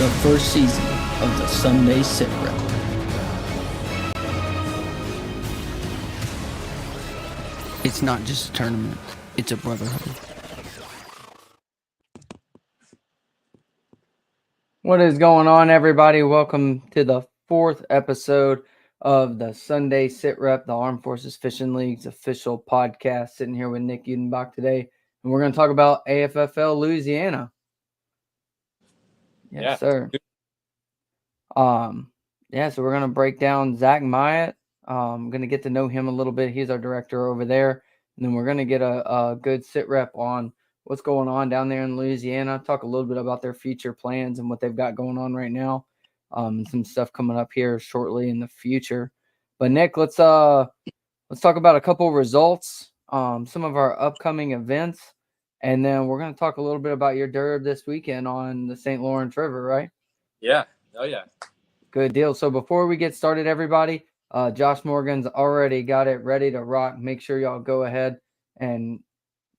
the first season of the Sunday SITREP. It's not just a tournament, it's a brotherhood. What is going on, everybody? Welcome to the fourth episode of the Sunday SITREP, the Armed Forces Fishing League's official podcast. Sitting here with Nick Udenbach today, and we're going to talk about AFFL Louisiana. Yes, sir. So we're going to break down Zack Myott. I'm going to get to know him a little bit. He's our director over there. And then we're going to get a good SITREP on what's going on down there in Louisiana, talk a little bit about their future plans and what they've got going on right now. Some stuff coming up here shortly in the future. But Nick, let's talk about a couple of results, some of our upcoming events, and then we're going to talk a little bit about your derb this weekend on the St. Lawrence River, right? Yeah. Oh, yeah. Good deal. So before we get started, everybody, Josh Morgan's already got it ready to rock. Make sure y'all go ahead and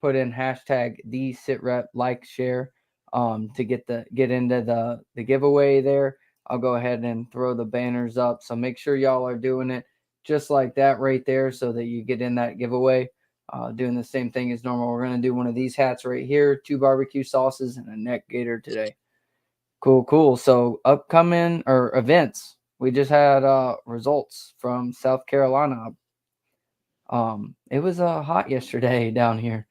put in hashtag the SITREP, like, share, to get into the giveaway there. I'll go ahead and throw the banners up. So make sure y'all are doing it just like that right there so that you get in that giveaway. Doing the same thing as normal. We're going to do one of these hats right here, 2 barbecue sauces and a neck gaiter today. Cool. So upcoming events. We just had results from South Carolina. It was hot yesterday down here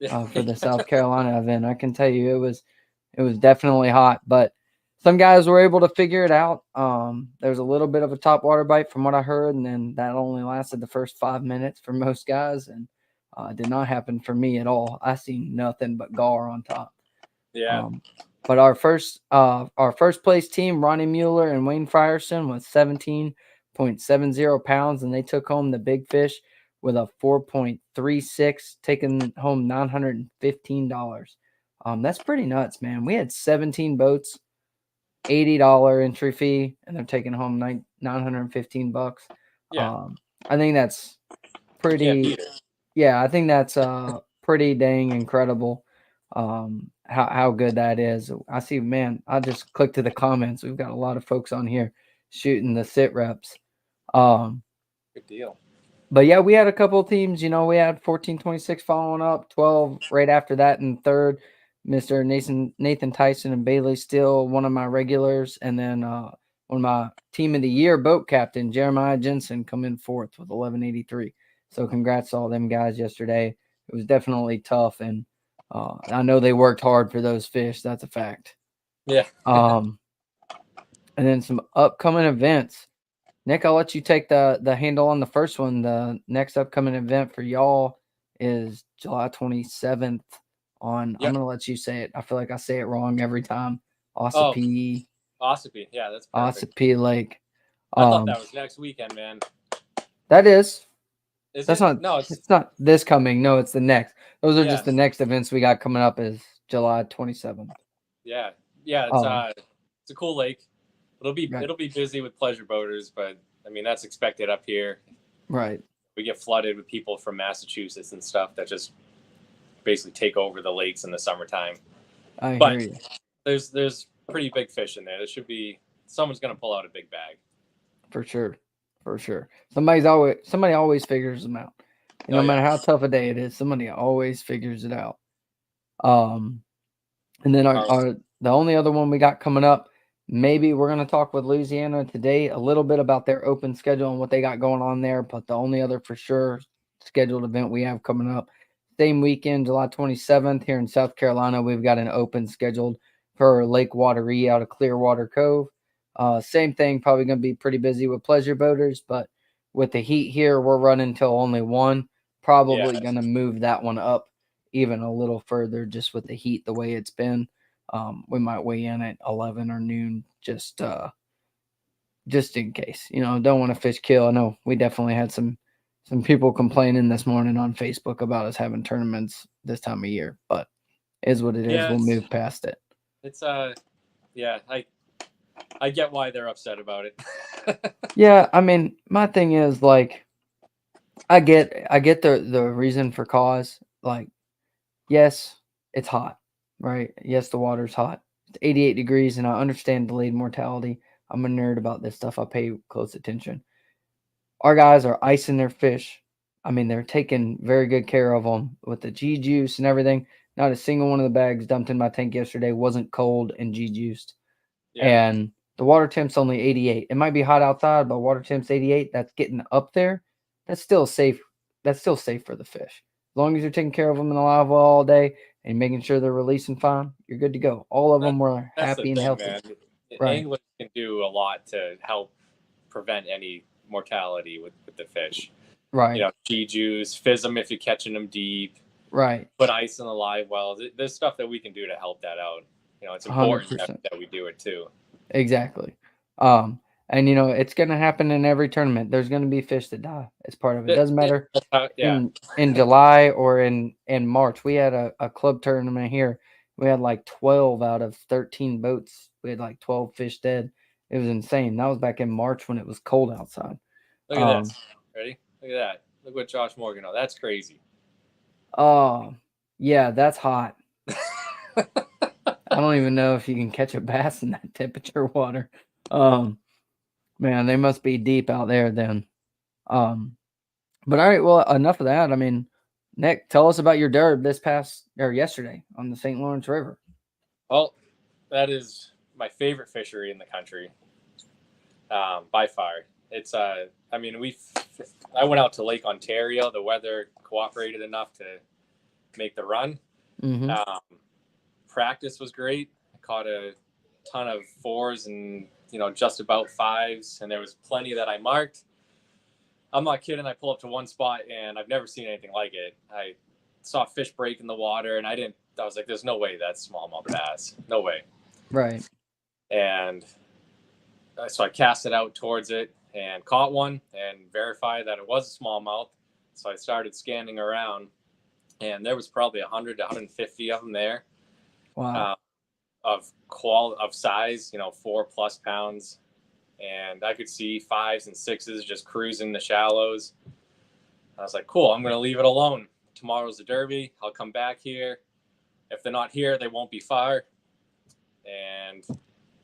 for the South Carolina event. I can tell you it was definitely hot, but some guys were able to figure it out. There was a little bit of a top water bite from what I heard, and then that only lasted the first 5 minutes for most guys, and did not happen for me at all. I seen nothing but gar on top. Yeah. But our first place team, Ronnie Mueller and Wayne Frierson, was 17.70 pounds, and they took home the big fish with a 4.36, taking home $915. That's pretty nuts, man. We had 17 boats, $80 entry fee, and they're taking home $915. Yeah. I think that's pretty. Yeah, I think that's pretty dang incredible. How good that is. I see, man, I just clicked to the comments. We've got a lot of folks on here shooting the SITREPs. Good deal. But yeah, we had a couple of teams. We had 1426 following up, 12 right after that in third. Mr. Nathan Tyson and Bailey Steele, one of my regulars, and then one of my team of the year boat captain, Jeremiah Jensen, come in fourth with 1183. So congrats to all them guys yesterday. It was definitely tough, and I know they worked hard for those fish. That's a fact. Yeah. And then some upcoming events. Nick, I'll let you take the handle on the first one. The next upcoming event for y'all is July 27th on, Yep. I'm going to let you say it. I feel like I say it wrong every time. Ossipee. Ossipee. Yeah, that's perfect. Ossipee Lake. I thought that was next weekend, man. That is. It's not this coming. No, it's the next. Those are Yes. just the next events we got coming up is July 27th. Yeah. Yeah, it's a cool lake. It'll be busy with pleasure boaters, but I mean that's expected up here. Right. We get flooded with people from Massachusetts and stuff that just basically take over the lakes in the summertime. I hear you. There's pretty big fish in there. There should be someone's gonna pull out a big bag. For sure. Somebody always figures them out. No matter how tough a day it is, somebody always figures it out. And then the only other one we got coming up, maybe we're going to talk with Louisiana today a little bit about their open schedule and what they got going on there. But the only other for sure scheduled event we have coming up, same weekend, July 27th here in South Carolina, we've got an open scheduled for Lake Wateree out of Clearwater Cove. Same thing, probably going to be pretty busy with pleasure boaters, but with the heat here, we're running till only 1. Probably going to move that one up even a little further just with the heat the way it's been. We might weigh in at 11 or noon just in case. Don't want to fish kill. I know we definitely had some people complaining this morning on Facebook about us having tournaments this time of year, but it is what it is. We'll move past it. It's I get why they're upset about it. Yeah, I mean, my thing is like I get the reason for cause. Like, yes, it's hot, right? Yes, the water's hot. 88 degrees, and I understand delayed mortality. I'm a nerd about this stuff. I pay close attention. Our guys are icing their fish. I mean, they're taking very good care of them with the G juice and everything. Not a single one of the bags dumped in my tank yesterday wasn't cold and G juiced. Yeah. And the water temp's only 88. It might be hot outside, but water temp's 88. That's getting up there. That's still safe. That's still safe for the fish. As long as you're taking care of them in the live well all day and making sure they're releasing fine, you're good to go. All of them were happy and healthy. Man. Right. Anglers can do a lot to help prevent any mortality with the fish. Right. You know, G juice, fizz them if you're catching them deep. Right. Put ice in the live wells. There's stuff that we can do to help that out. You know, it's important that we do it too. Exactly. And you know, it's going to happen in every tournament. There's going to be fish that die. It's part of it. It doesn't matter in July or in March. We had a club tournament here. We had like 12 out of 13 boats. We had like 12 fish dead. It was insane. That was back in March when it was cold outside. Look at this. Ready? Look at that. Look what Josh Morgan. Oh, that's crazy. Oh, yeah, that's hot. I don't even know if you can catch a bass in that temperature water. Man, they must be deep out there then. But all right, well, enough of that. I mean, Nick, tell us about your derb yesterday on the St. Lawrence River. Well, that is my favorite fishery in the country, by far. It's I went out to Lake Ontario. The weather cooperated enough to make the run. Mm-hmm. Practice was great. I caught a ton of 4s and just about 5s, and there was plenty that I marked. I'm not kidding. I pull up to one spot and I've never seen anything like it. I saw a fish break in the water, and I was like, there's no way that's smallmouth bass. No way. Right. And so I cast it out towards it and caught one and verified that it was a smallmouth. So I started scanning around, and there was probably 100 to 150 of them there. Wow. Of size, 4+ pounds. And I could see 5s and 6s just cruising the shallows. I was like, cool, I'm going to leave it alone. Tomorrow's the Derby. I'll come back here. If they're not here, they won't be far. And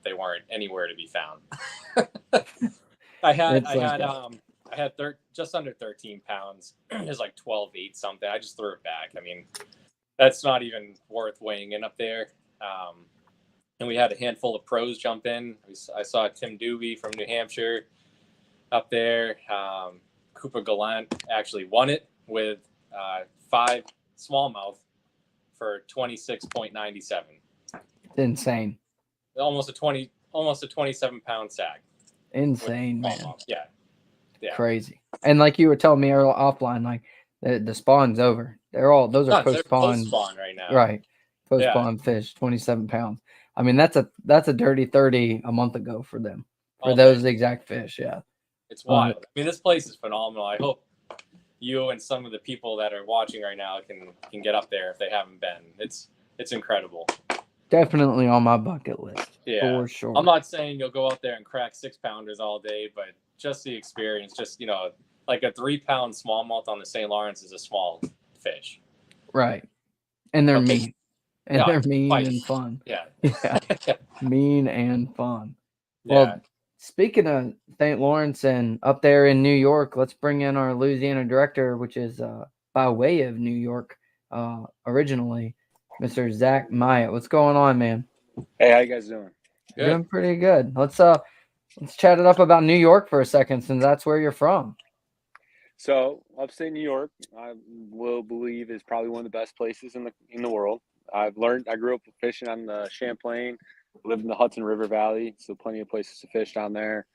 they weren't anywhere to be found. I had just under 13 pounds. It was like 12.8 something. I just threw it back. I mean, that's not even worth weighing in up there. And we had a handful of pros jump in. I saw Tim Doobie from New Hampshire up there. Cooper Gallant actually won it with 5 smallmouth for 26.97. Insane. Almost a 27-pound sack. Insane, man. Yeah. Crazy. And like you were telling me earlier offline, like the spawn's over. Those are post-spawn right now. Right. Post-spawn fish, 27 pounds. I mean, that's a dirty 30 a month ago for them. For those exact fish, yeah. It's wild. I mean, this place is phenomenal. I hope you and some of the people that are watching right now can get up there if they haven't been. It's incredible. Definitely on my bucket list. Yeah, for sure. I'm not saying you'll go out there and crack 6-pounders all day, but just the experience, like a 3-pound smallmouth on the St. Lawrence is a small fish. Right. And they're mean. And they're mean and fun. Yeah. Mean and fun. Yeah. Well, speaking of St. Lawrence and up there in New York, let's bring in our Louisiana director, which is by way of New York originally, Mr. Zack Myott. What's going on, man? Hey, how you guys doing? Good. Doing pretty good. Let's chat it up about New York for a second, since that's where you're from. So, upstate New York, I will believe, is probably one of the best places in the world. I grew up fishing on the Champlain, lived in the Hudson River Valley, so plenty of places to fish down there.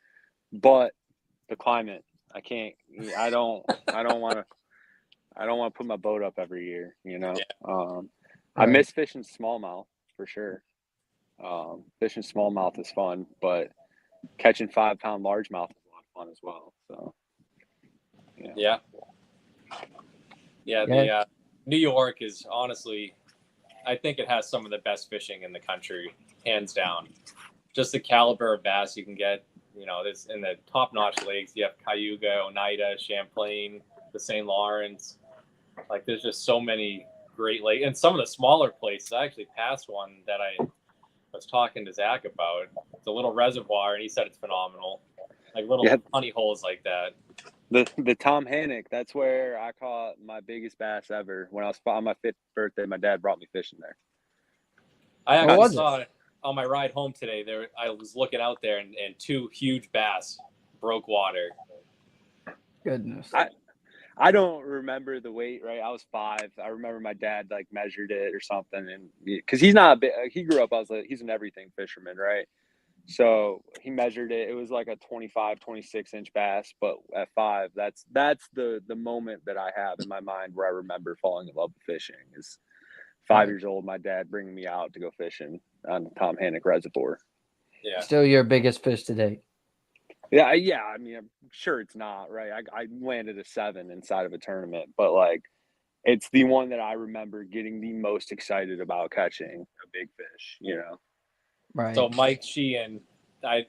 But the climate, I don't want to put my boat up every year, Yeah. I miss fishing smallmouth for sure. Fishing smallmouth is fun, but catching 5-pound largemouth is a lot of fun as well. So, yeah. The New York is honestly, I think it has some of the best fishing in the country, hands down. Just the caliber of bass you can get, this in the top-notch lakes. You have Cayuga, Oneida, Champlain, the St. Lawrence. Like, there's just so many great lakes. And some of the smaller places, I actually passed one that was talking to Zach about. It's a little reservoir, and he said it's phenomenal. Like little honey holes like that. The Tom Hannock, that's where I caught my biggest bass ever. When I was on my 5th birthday, my dad brought me fishing there. I actually saw it on my ride home today. I was looking out there, and 2 huge bass broke water. Goodness. I don't remember the weight, right? I was 5. I remember my dad like measured it or something, and because he's not a big, he grew up. He's an everything fisherman, right? So he measured it. It was like a 25, 26-inch bass, but at 5, that's the moment that I have in my mind where I remember falling in love with fishing. Is 5 years old, my dad bringing me out to go fishing on Tom Hannock Reservoir. Yeah. Still your biggest fish to date. Yeah. I mean, I'm sure it's not, right? I landed a 7 inside of a tournament, but like, it's the one that I remember getting the most excited about catching a big fish, you know? Right. So Mike Sheehan, that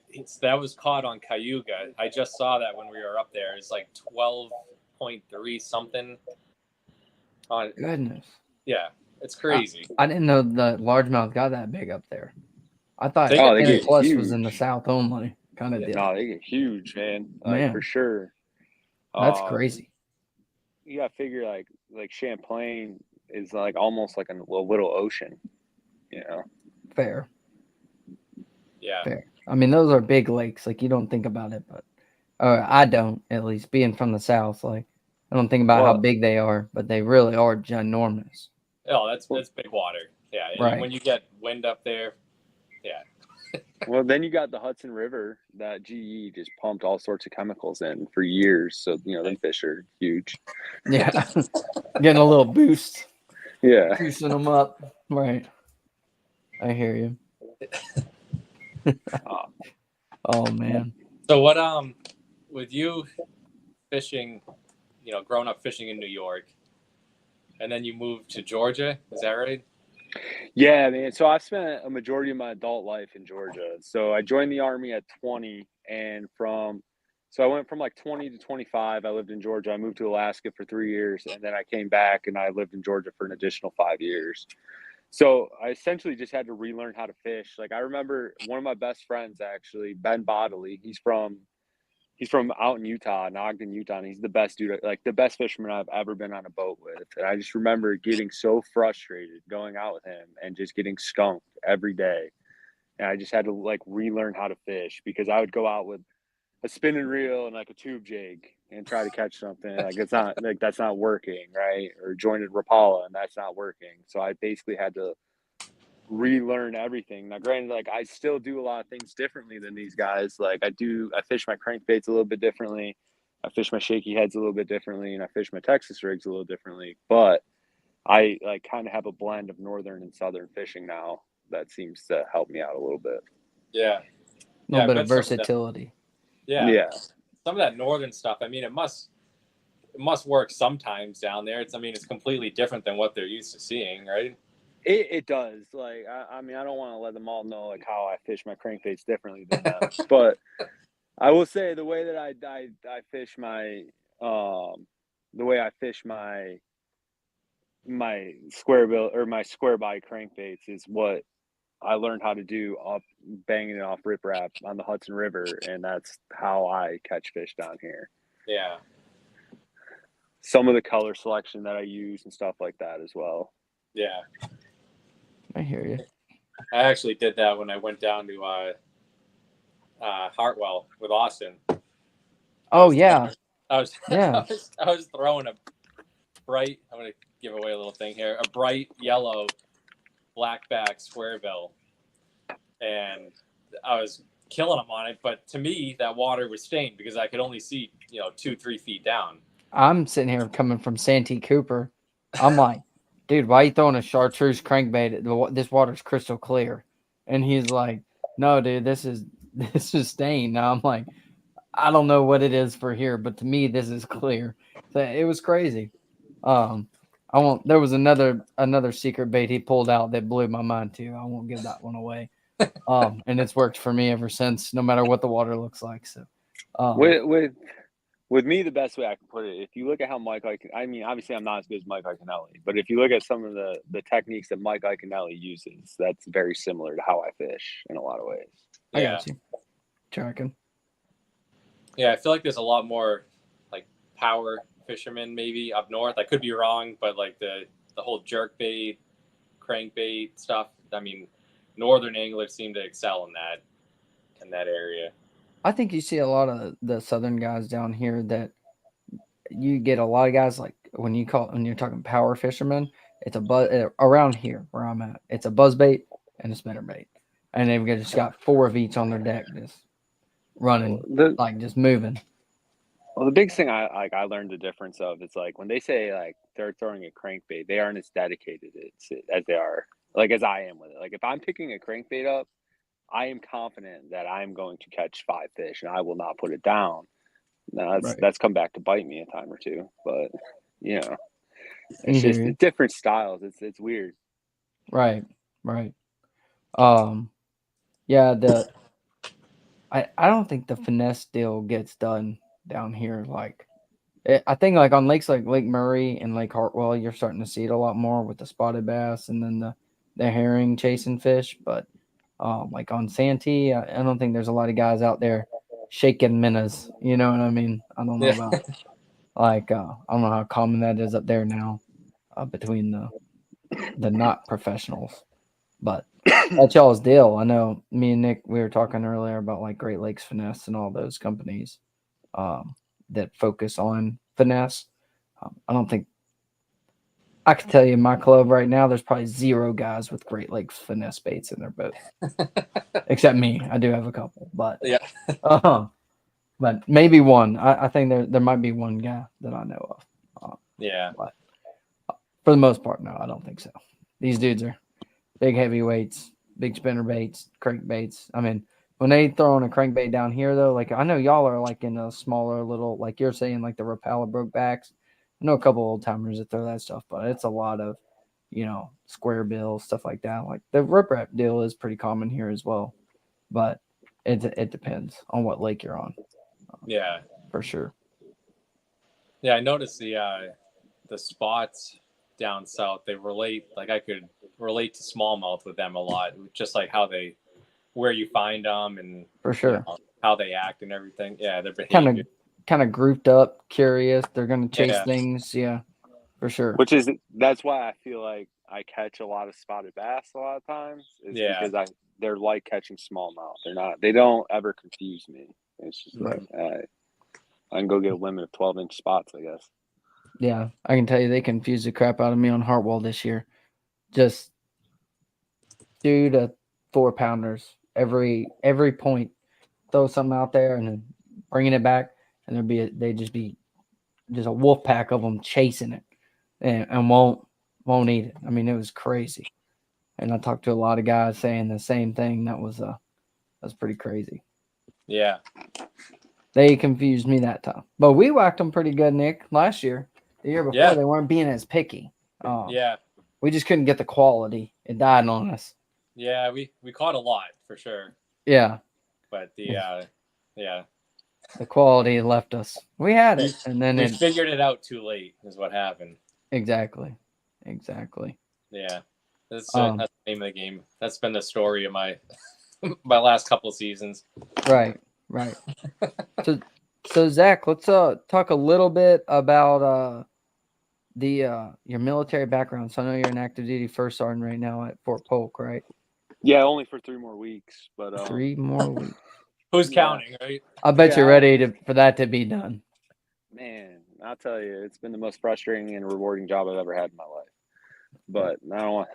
was caught on Cayuga. I just saw that when we were up there. It's like 12.3 something. Goodness. Yeah, it's crazy. I didn't know the largemouth got that big up there. I thought they N plus huge. was in the South only kind of deal. No, they get huge, man. Like, for sure. That's crazy. You gotta figure like Champlain is like almost like a little ocean, you know. Fair. Yeah. Fair. I mean, those are big lakes. Like, you don't think about it, but I don't, at least being from the South. Like, I don't think about how big they are, but they really are ginormous. Oh, that's big water. Yeah. Right. When you get wind up there, yeah. Well, then you got the Hudson River that GE just pumped all sorts of chemicals in for years. So, you know, them fish are huge. Yeah. Getting a little boost. Yeah. Boosting them up. Right. I hear you. Oh, man. So what, with you fishing, you know, growing up fishing in New York, and then you moved to Georgia, is that right? Yeah, man. So I spent a majority of my adult life in Georgia. So I joined the Army at 20, and so I went from like 20 to 25. I lived in Georgia. I moved to Alaska for 3 years, and then I came back and I lived in Georgia for an additional 5 years. So I essentially just had to relearn how to fish. Like, I remember one of my best friends, actually, Ben Bodley. He's from out in Utah, in Ogden, Utah. And he's the best dude, like the best fisherman I've ever been on a boat with. And I just remember getting so frustrated going out with him and just getting skunked every day. And I just had to like relearn how to fish, because I would go out with a spinning reel and like a tube jig and try to catch something. Like, it's not like, that's not working, right? Or jointed Rapala, and that's not working. So I basically had to relearn everything. Now, granted, like, I still do a lot of things differently than these guys. Like, I fish my crankbaits a little bit differently. I fish my shaky heads a little bit differently, and I fish my Texas rigs a little differently. But I like kind of have a blend of northern and southern fishing now that seems to help me out a little bit. Yeah. A little bit of versatility. Yeah. Some of that northern stuff, I mean, it must work sometimes down there. It's completely different than what they're used to seeing, right? It does. Like, I mean, I don't want to let them all know like how I fish my crankbaits differently than them, but I will say the way that I fish my my square bill or my square body crankbaits is what I learned how to do up banging it off riprap on the Hudson River, and that's how I catch fish down here. Yeah. Some of the color selection that I use and stuff like that as well. Yeah. I hear you. I actually did that when I went down to Hartwell with Austin. Oh, yeah. I was throwing a bright, I'm going to give away a little thing here, a bright yellow blackback square bill. And I was killing them on it. But to me, that water was stained because I could only see, 2-3 feet down. I'm sitting here coming from Santee Cooper. I'm like, dude, why are you throwing a chartreuse crankbait? This water's crystal clear. And he's like, no, dude, this is stained. Now I'm like, I don't know what it is for here, but to me, this is clear. So it was crazy. There was another secret bait he pulled out that blew my mind too. I won't give that one away. And it's worked for me ever since, no matter what the water looks like. So with with me, the best way I can put it, if you look at how I mean, obviously I'm not as good as Mike Iaconelli, but if you look at some of the techniques that Mike Iaconelli uses, that's very similar to how I fish in a lot of ways. I Yeah. got you. Tracking. Yeah, I feel like there's a lot more like power fishermen maybe up north. I could be wrong, but like the whole jerk bait, crankbait stuff. I mean, northern anglers seem to excel in that area. I think you see a lot of the southern guys down here that you get a lot of guys like when you're talking power fishermen, it's a buzz around here where I'm at. It's a buzz bait and a spinner bait, and they've just got 4 of each on their deck, just running, just moving. Well, the big thing I learned the difference of is like when they say like they're throwing a crankbait, they aren't as dedicated as they are like as I am with it. Like if I'm picking a crankbait up, I am confident that I'm going to catch 5 fish and I will not put it down. Now that's come back to bite me a time or two, but you know, it's just it's different styles. It's weird. Right. Yeah, I don't think the finesse deal gets done down here. Like, I think like on lakes like Lake Murray and Lake Hartwell, you're starting to see it a lot more with the spotted bass and then the herring chasing fish. But like on Santee, I don't think there's a lot of guys out there shaking minnows. You know what I mean? I don't know about like I don't know how common that is up there now between the not professionals, but that's y'all's deal. I know me and Nick, we were talking earlier about like Great Lakes Finesse and all those companies that focus on finesse. I don't think I can tell you in my club right now, there's probably 0 guys with Great Lakes Finesse baits in their boat, except me. I do have a couple, but but maybe one. I think there might be one guy that I know of. But for the most part, no, I don't think so. These dudes are big heavyweights, big spinner baits, crankbaits. I mean, when they throw on a crankbait down here, though, like I know y'all are like in a smaller little, like you're saying, like the Rapala broke-backs. I know a couple old timers that throw that stuff, but it's a lot of, square bill, stuff like that. Like the riprap deal is pretty common here as well, but it depends on what lake you're on. Yeah, for sure. Yeah, I noticed the spots down south. They relate, like I could relate to smallmouth with them a lot, just like where you find them and for sure how they act and everything. Yeah, their behavior. Kind of grouped up, curious. They're gonna chase things. Yeah, for sure. That's why I feel like I catch a lot of spotted bass a lot of times. Because they're like catching smallmouth. They don't ever confuse me. It's just like I can go get a limit of 12-inch spots, I guess. Yeah, I can tell you they confused the crap out of me on Hartwell this year. Just 2 to 4 pounders every point. Throw something out there and then bringing it back, and they'd just be a wolf pack of them chasing it, and won't eat it. I mean, it was crazy. And I talked to a lot of guys saying the same thing. That was pretty crazy. Yeah. They confused me that time. But we whacked them pretty good, Nick, last year. The year before, they weren't being as picky. We just couldn't get the quality. It died on us. Yeah, we caught a lot for sure. Yeah. But the quality left us. We had it, and then we figured it out too late is what happened. Exactly. Yeah. That's the name of the game. That's been the story of my my last couple of seasons. Right. So Zach, let's talk a little bit about your military background. So I know you're an active duty first sergeant right now at Fort Polk, right? Yeah, only for 3 more weeks, but 3 more weeks. Who's counting, right? I bet you're ready for that to be done. Man, I'll tell you, it's been the most frustrating and rewarding job I've ever had in my life. But I don't want,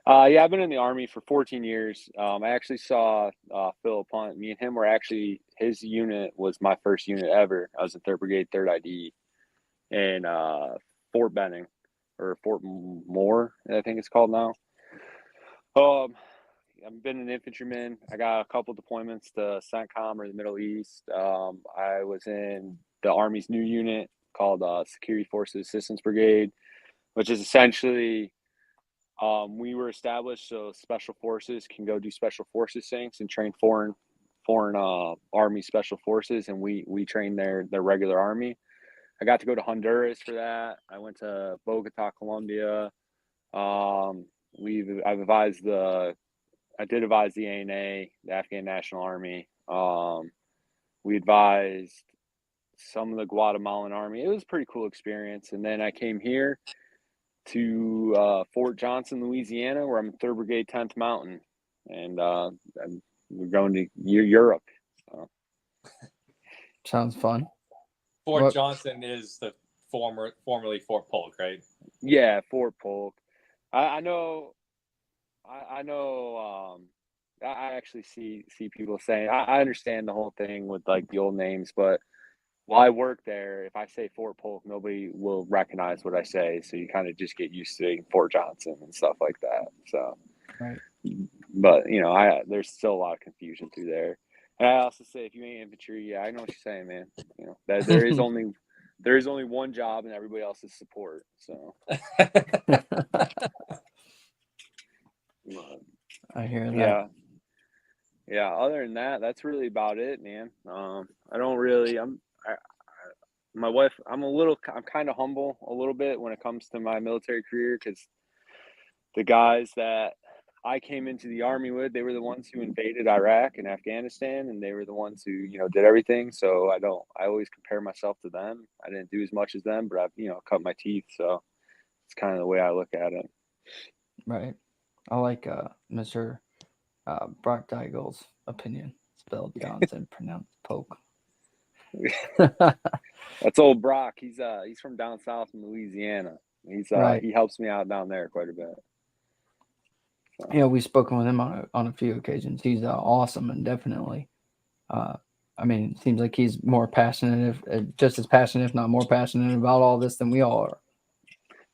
I've been in the Army for 14 years. I actually saw Philip Hunt. Me and him were actually, his unit was my first unit ever. I was in 3rd Brigade, 3rd ID in Fort Benning, or Fort Moore, I think it's called now. I've been an infantryman. I got a couple deployments to CENTCOM or the Middle East. I was in the Army's new unit called Security Forces Assistance Brigade, which is essentially we were established so special forces can go do special forces things and train foreign foreign Army Special Forces, and we trained their regular Army. I got to go to Honduras for that. I went to Bogota, Colombia. I did advise the ANA, the Afghan National Army. We advised some of the Guatemalan Army. It was a pretty cool experience. And then I came here to Fort Johnson, Louisiana, where I'm in 3rd Brigade, 10th Mountain, and we're going to Europe. So. Sounds fun. Fort Johnson is the formerly Fort Polk, right? Yeah, Fort Polk. I know. I actually see people saying I understand the whole thing with like the old names, but while I work there, if I say Fort Polk, nobody will recognize what I say. So you kind of just get used to saying Fort Johnson and stuff like that. So, right. But there's still a lot of confusion through there. And I also say, if you ain't infantry, yeah, I know what you're saying, man. That there is only one job, and everybody else is support. So. I hear that. Yeah. Other than that, that's really about it, man. I don't really. My wife. I'm kind of humble a little bit when it comes to my military career, because the guys that I came into the Army with, they were the ones who invaded Iraq and Afghanistan, and they were the ones who did everything. So I always compare myself to them. I didn't do as much as them, but I've cut my teeth. So it's kind of the way I look at it. Right. I like Mr. Brock Daigel's opinion. Spelled Johnson, pronounced Polk. That's old Brock. He's from down south in Louisiana. Right. He helps me out down there quite a bit. So. Yeah, we've spoken with him on a few occasions. He's awesome, and definitely. It seems like he's more passionate, just as passionate, if not more passionate, about all this than we all are.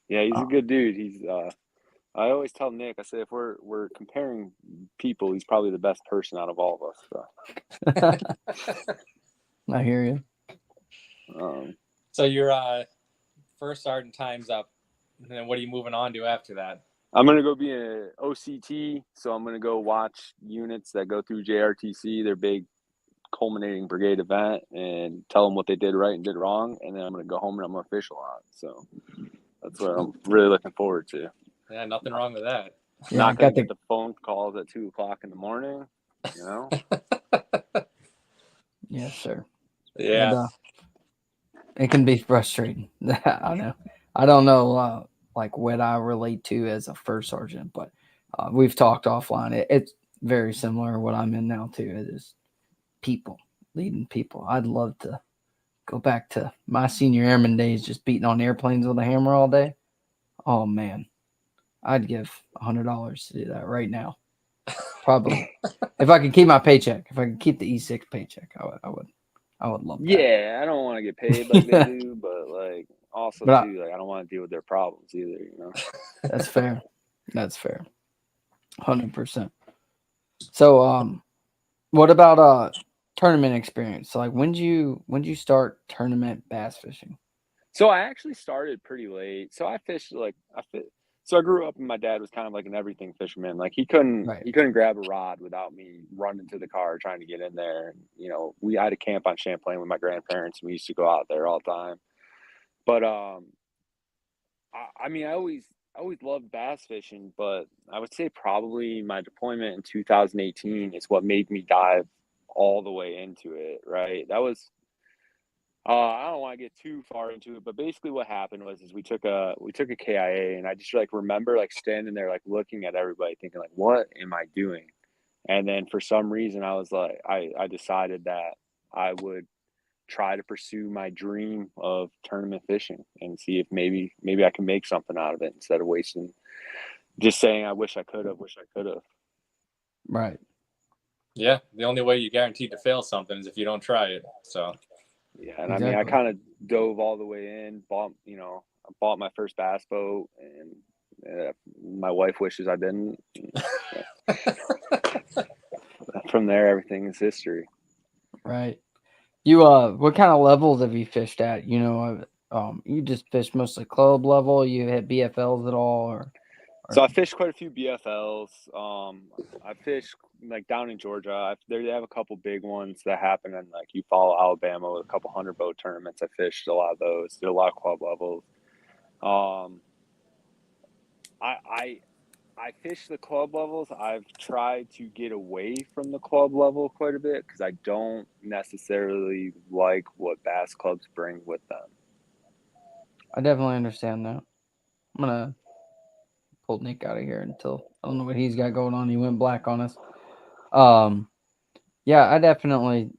Yeah, he's a good dude. He's. I always tell Nick, I say, if we're comparing people, he's probably the best person out of all of us. So. I hear you. So your first sergeant time's up, and then what are you moving on to after that? I'm going to go be an OCT, so I'm going to go watch units that go through JRTC, their big culminating brigade event, and tell them what they did right and did wrong, and then I'm going to go home and I'm going to fish a lot. So that's what I'm really looking forward to. Yeah, nothing wrong with that. Yeah, Not going to get the phone calls at 2:00 in the morning, Yes, sir. Yeah. It can be frustrating. I know. I don't know what I relate to as a first sergeant, but we've talked offline. It's very similar to what I'm in now too. It is people, leading people. I'd love to go back to my senior airman days, just beating on airplanes with a hammer all day. Oh man, I'd give $100 to do that right now. Probably. If I could keep my paycheck, if I could keep the E6 paycheck, I would love that. Yeah, I don't want to get paid like they do, but also I don't want to deal with their problems either, That's fair. That's fair. 100%. So what about tournament experience? So when did you start tournament bass fishing? So I actually started pretty late. So I fished so I grew up and my dad was kind of like an everything fisherman. Like he couldn't grab a rod without me running to the car trying to get in there. We had a camp on Champlain with my grandparents, and we used to go out there all the time. But I always loved bass fishing, but I would say probably my deployment in 2018 is what made me dive all the way into it. Right. That was. I don't want to get too far into it, but basically what happened was we took a KIA, and I just remember standing there looking at everybody thinking what am I doing? And then for some reason I was I decided that I would try to pursue my dream of tournament fishing and see if maybe I can make something out of it instead of just saying I wish I could have. Right. Yeah, the only way you're guaranteed to fail something is if you don't try it. So yeah, and exactly. I kind of dove all the way in, bought my first bass boat, and my wife wishes I didn't. From there, everything is history. Right. You what kind of levels have you fished at? You just fished mostly club level. You hit BFLs at all, So I fished quite a few BFLs. I fished like down in Georgia. They have a couple big ones that happen in like you follow Alabama with a couple 100-boat tournaments. I fished a lot of those. Did a lot of club levels. I fish the club levels. I've tried to get away from the club level quite a bit because I don't necessarily like what bass clubs bring with them. I definitely understand that. I'm gonna pull Nick out of here until I don't know what he's got going on. He went black on us. Yeah, I definitely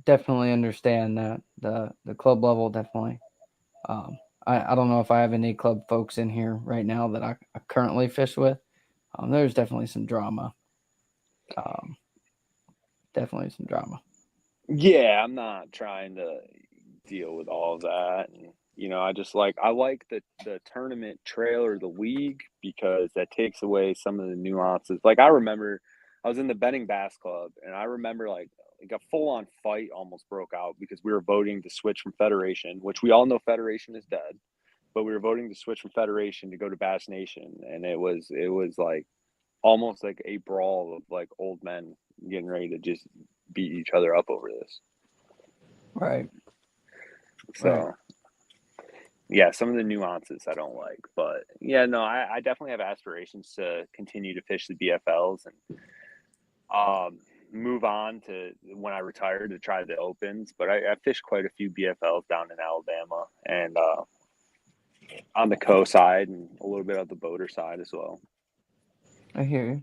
understand that the club level definitely. I don't know if I have any club folks in here right now that I currently fish with. There's definitely some drama. Definitely some drama. Yeah, I'm not trying to deal with all of that. And, I like the tournament trail or the league because that takes away some of the nuances. Like I remember I was in the Benning Bass Club and I remember like a full-on fight almost broke out because we were voting to switch from Federation, which we all know Federation is dead, but we were voting to switch from Federation to go to Bass Nation. And it was like almost like a brawl of like old men getting ready to just beat each other up over this. Right. So, right. Yeah, some of the nuances I don't like, but yeah, no, I definitely have aspirations to continue to fish the BFLs and move on to when I retire to try the opens. But I fished quite a few BFLs down in Alabama and on the co side and a little bit of the boater side as well. I hear you.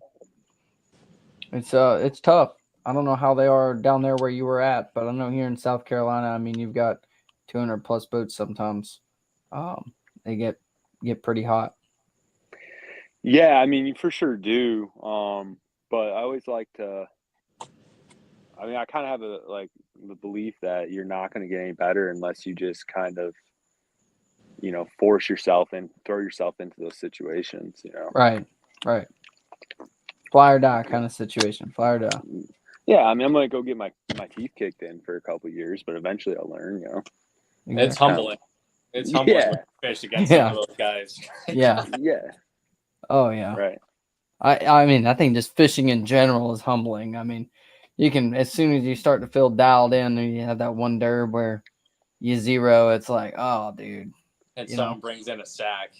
It's tough. I don't know how they are down there where you were at, but I know here in South Carolina, I mean, you've got 200 plus boats sometimes. They get pretty hot. Yeah, I mean, you for sure do. But I always like to. I mean, I kind of have the belief that you're not going to get any better unless you just kind of, force yourself and throw yourself into those situations. Right. Fly or die kind of situation. Fly or die. Yeah, I mean, I'm gonna go get my teeth kicked in for a couple of years, but eventually I'll learn. Exactly. It's humbling. It's humbling when you fish against some of those guys. Yeah. Yeah. Oh yeah. Right. I mean, I think just fishing in general is humbling. I mean, you can, as soon as you start to feel dialed in and you have that one derb where you zero, it's like, oh, dude. And someone brings in a sack.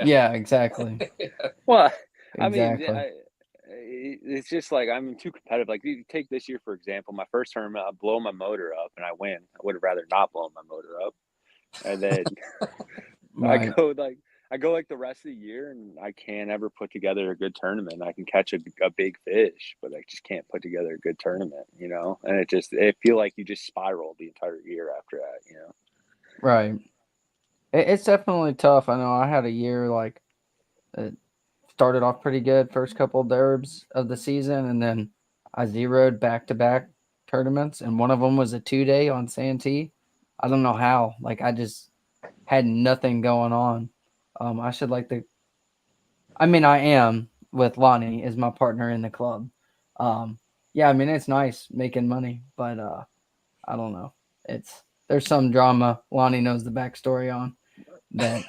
Yeah, exactly. Well, exactly. I mean, it's just like I'm too competitive. Like, you take this year, for example, my first tournament, I blow my motor up and I win. I would have rather not blown my motor up. And then right. I go like the rest of the year and I can't ever put together a good tournament. I can catch a big fish, but I just can't put together a good tournament, and I feel like you just spiral the entire year after that, Right. It's definitely tough. I know I had a year like it started off pretty good, first couple of derbs of the season, and then I zeroed back-to-back tournaments, and one of them was a 2-day on Santee. I don't know how. Like, I just had nothing going on. I should like to. I mean, I am with Lonnie as my partner in the club. Yeah, I mean, it's nice making money, but I don't know. There's some drama. Lonnie knows the backstory on that.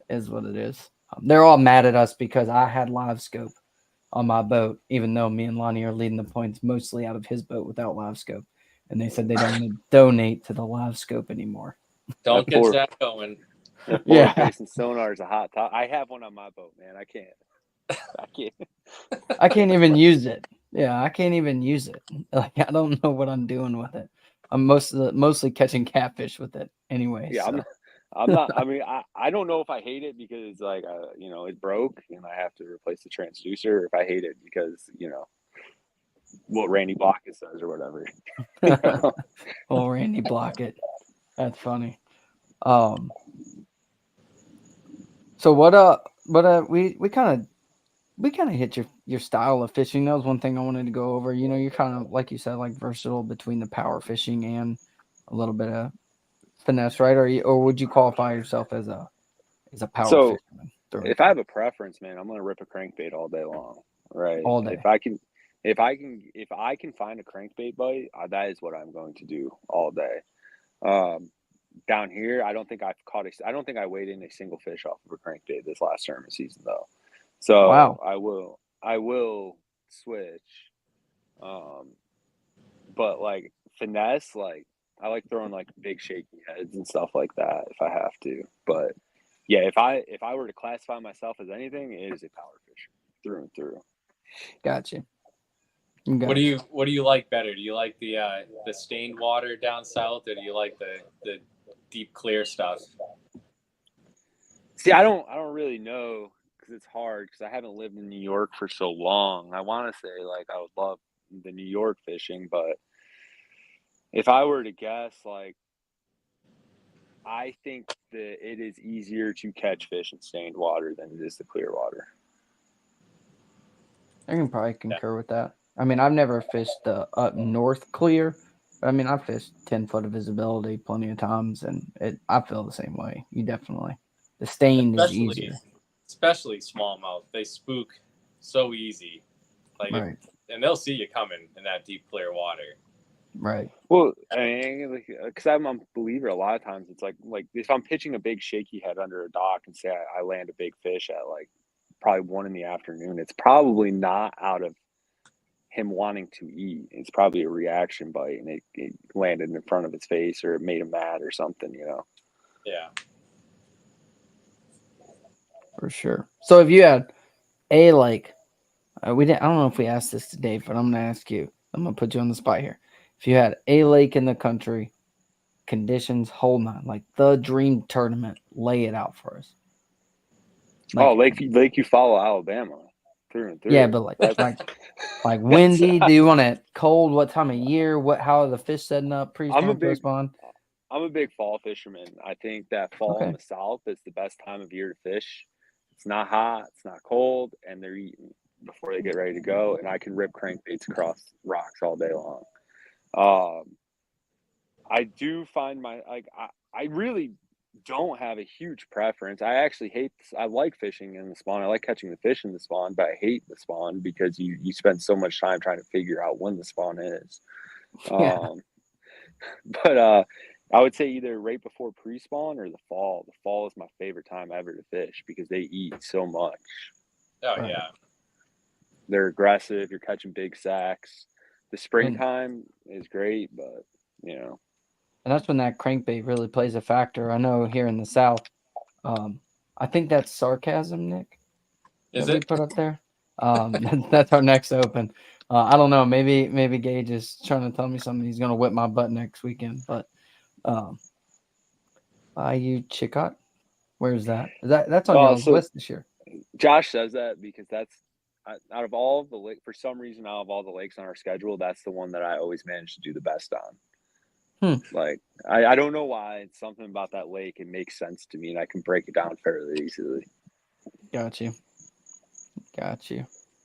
Is what it is. They're all mad at us because I had live scope on my boat, even though me and Lonnie are leading the points mostly out of his boat without live scope. And they said they don't want to donate to the live scope anymore. Don't get that going. Yeah. Facing sonar is a hot top. I have one on my boat, man. I can't. I can't even use it. Yeah, I can't even use it. Like, I don't know what I'm doing with it. I'm mostly catching catfish with it anyway. Yeah, so. I'm not. I mean, I don't know if I hate it because it broke and I have to replace the transducer, or if I hate it because what Randy Blockett says or whatever. Oh, Randy Blockett. That's funny. So we kind of hit your style of fishing. That was one thing I wanted to go over. You're kind of, like you said, like versatile between the power fishing and a little bit of finesse, right? Or would you qualify yourself as a power fisherman? If I have a preference, man, I'm gonna rip a crankbait all day long, right? All day. If I can find a crankbait bite, that is what I'm going to do all day. Down here, I don't think I weighed in a single fish off of a crankbait this last tournament season, though. So Wow. I will switch. But like finesse, like I like throwing like big shaky heads and stuff like that if I have to. But yeah, if I were to classify myself as anything, it is a power fisher through and through. Gotcha. What do you like better? Do you like the stained water down south, or do you like the deep clear stuff? See, I don't really know because it's hard because I haven't lived in New York for so long. I want to say like I would love the New York fishing, but if I were to guess, like I think that it is easier to catch fish in stained water than it is the clear water. I can probably concur with that. I mean, I've never fished the up north clear, but I mean, I've fished 10 foot of visibility plenty of times, and I feel the same way. You definitely. The stain is easier. Especially smallmouth. They spook so easy. Like, Right. and they'll see you coming in that deep clear water. Right. Well, I mean, because I'm a believer, a lot of times it's like if I'm pitching a big shaky head under a dock and say I land a big fish at like probably 1 PM, it's probably not out of him wanting to eat. It's probably a reaction bite, and it landed in front of his face, or it made him mad, or something. Yeah. For sure. So if you had a lake, we didn't. I don't know if we asked this to Dave, but I'm gonna ask you. I'm gonna put you on the spot here. If you had a lake in the country, conditions, whole nine, like the dream tournament, lay it out for us. Like, Lake Eufaula, Alabama, through and through. Yeah, but like windy. Do you want it cold? What time of year? How are the fish setting up? Pre-spawn, post-spawn? I'm a big fall fisherman. I think that fall in the South is the best time of year to fish. It's not hot, it's not cold, and they're eating before they get ready to go. And I can rip crankbaits across rocks all day long. I do find I really don't have a huge preference. I actually I like fishing in the spawn. I like catching the fish in the spawn, but I hate the spawn because you spend so much time trying to figure out when the spawn is. Yeah. But I would say either right before pre-spawn or the fall. The fall is my favorite time ever to fish because they eat so much. Oh, right. Yeah. They're aggressive. You're catching big sacks. The springtime is great, but And that's when that crankbait really plays a factor. I know here in the South, I think that's sarcasm, Nick. Is that it? we put up there? That's our next open. I don't know. Maybe Gage is trying to tell me something. He's gonna whip my butt next weekend. But Bayou Chicot, where's that? That's on y'all's list this year? Josh says that because that's out of all of the lake. For some reason, out of all the lakes on our schedule, that's the one that I always manage to do the best on. Like I don't know why. It's something about that lake. It makes sense to me, and I can break it down fairly easily. Got you.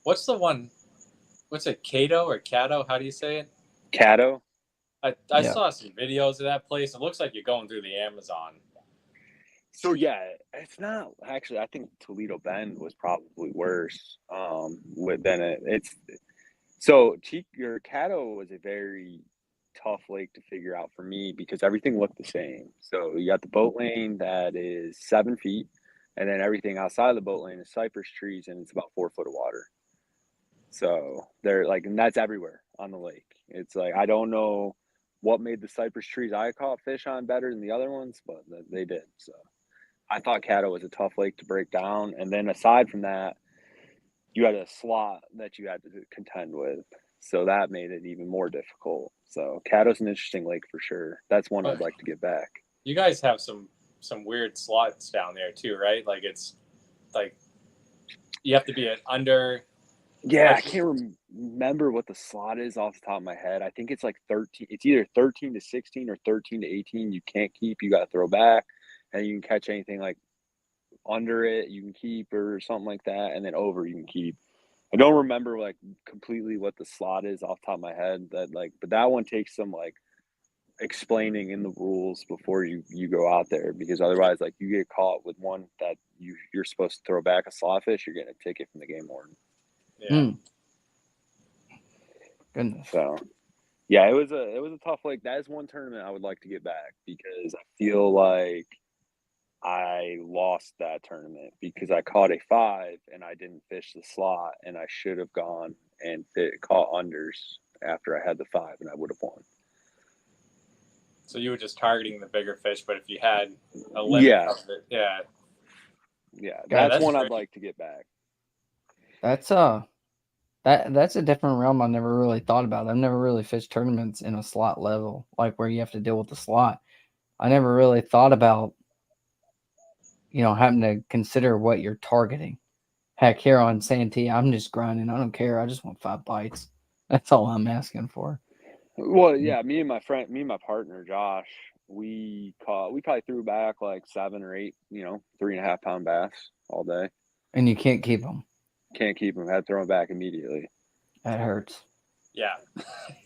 What's the one? What's it? Cato or Cato? How do you say it? Cato. I saw some videos of that place. It looks like you're going through the Amazon. So yeah, it's not actually. I think Toledo Bend was probably worse. Than it's. So Cato was a very tough lake to figure out for me because everything looked the same. So you got the boat lane that is 7 feet, and then everything outside of the boat lane is cypress trees, and it's about 4 foot of water. So they're like, and that's everywhere on the lake. It's like I don't know what made the cypress trees I caught fish on better than the other ones, but they did. So I thought Cato was a tough lake to break down. And then aside from that, you had a slot that you had to contend with. So that made it even more difficult. So Cato's an interesting lake for sure. That's one I'd like to get back. You guys have some weird slots down there too, right? Like it's like you have to be under. Yeah, I can't remember what the slot is off the top of my head. I think it's like 13. It's either 13 to 16 or 13 to 18. You can't keep. You got to throw back, and you can catch anything like under it. You can keep or something like that, and then over you can keep. I don't remember like completely what the slot is off the top of my head. But that one takes some like explaining in the rules before you go out there because otherwise, like you get caught with one that you're supposed to throw back a slot fish, you're getting a ticket from the game warden. Yeah. Goodness. So, yeah, it was a tough lake. That is one tournament I would like to get back because I feel like I lost that tournament because I caught a 5 and I didn't fish the slot, and I should have gone and caught unders after I had the 5, and I would have won. So you were just targeting the bigger fish, but if you had a limit Yeah. of it, yeah. Yeah, Yeah, that's one great. I'd like to get back. That's that's a different realm I never really thought about. I've never really fished tournaments in a slot level, like where you have to deal with the slot. I never really thought about, having to consider what you're targeting. Heck, here on Santee, I'm just grinding. I don't care. I just want 5 bites. That's all I'm asking for. Well, yeah, me and my partner Josh, we probably threw back like 7 or 8, 3.5 pound bass all day. And you can't keep them. Can't keep them. Had to throw them back immediately. That hurts. Yeah.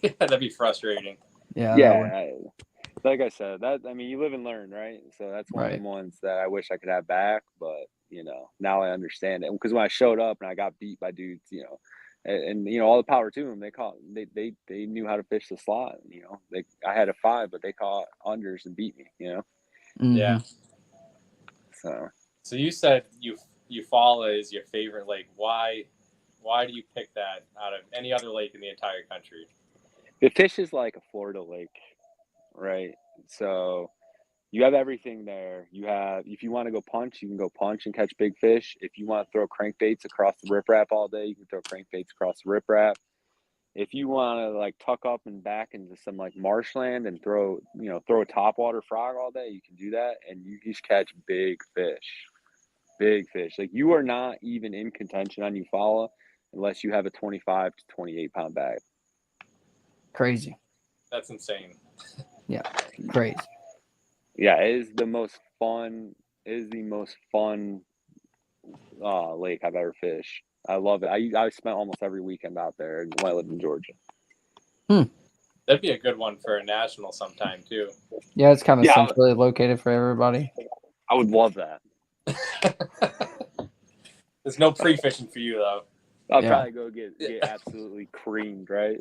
Yeah, that'd be frustrating. Yeah. Yeah, like I said, you live and learn, right? So that's one of Right. the ones that I wish I could have back, but now I understand it, because when I showed up and I got beat by dudes, and all the power to them, they knew how to fish the slot. I had a 5, but they caught unders and beat me. Mm-hmm. Yeah. So you said Eufaula is your favorite lake. Why do you pick that out of any other lake in the entire country? the fish is like a Florida lake, right? So you have everything there. If you want to go punch, you can go punch and catch big fish. If you want to throw crankbaits across the riprap all day, you can throw crankbaits across the riprap. If you want to like tuck up and back into some like marshland and throw a topwater frog all day, you can do that, and you just catch big fish. Big fish. Like, you are not even in contention on Eufaula unless you have a 25 to 28 pound bag. Crazy. That's insane. Yeah, crazy. Yeah, it is the most fun. Lake I've ever fished. I love it. I spent almost every weekend out there when I lived in Georgia. That'd be a good one for a national sometime too. Yeah, it's kind of Yeah, centrally located for everybody. I would love that. There's no pre-fishing for you though. I'll Yeah. probably go get absolutely creamed, right?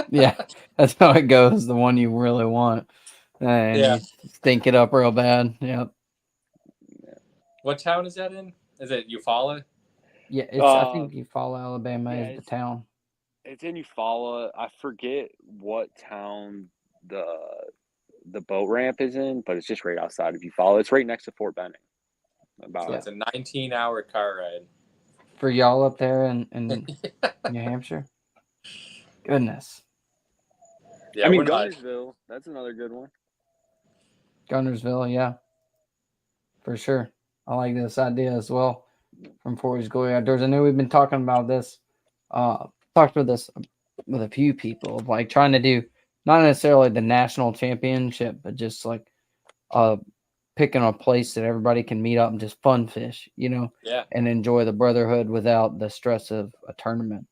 Yeah, that's how it goes. The one you really want, and Yeah. you stink it up real bad. Yep. What town is that in? Is it Eufaula? Yeah, I think Eufaula, Alabama yeah, is the town. It's in Eufaula. I forget what town the boat ramp is in, but it's just right outside of Eufaula. It's right next to Fort Benning. So it's a 19-hour car ride. For y'all up there in New Hampshire. Goodness. Yeah, I mean, we're not. Gunnersville, that's another good one. Gunnersville, yeah. For sure. I like this idea as well from Forey's Glory Outdoors. I know we've been talking about this, talked with this with a few people, of like trying to do not necessarily the national championship, but just like picking a place that everybody can meet up and just fun fish, Yeah. and enjoy the brotherhood without the stress of a tournament.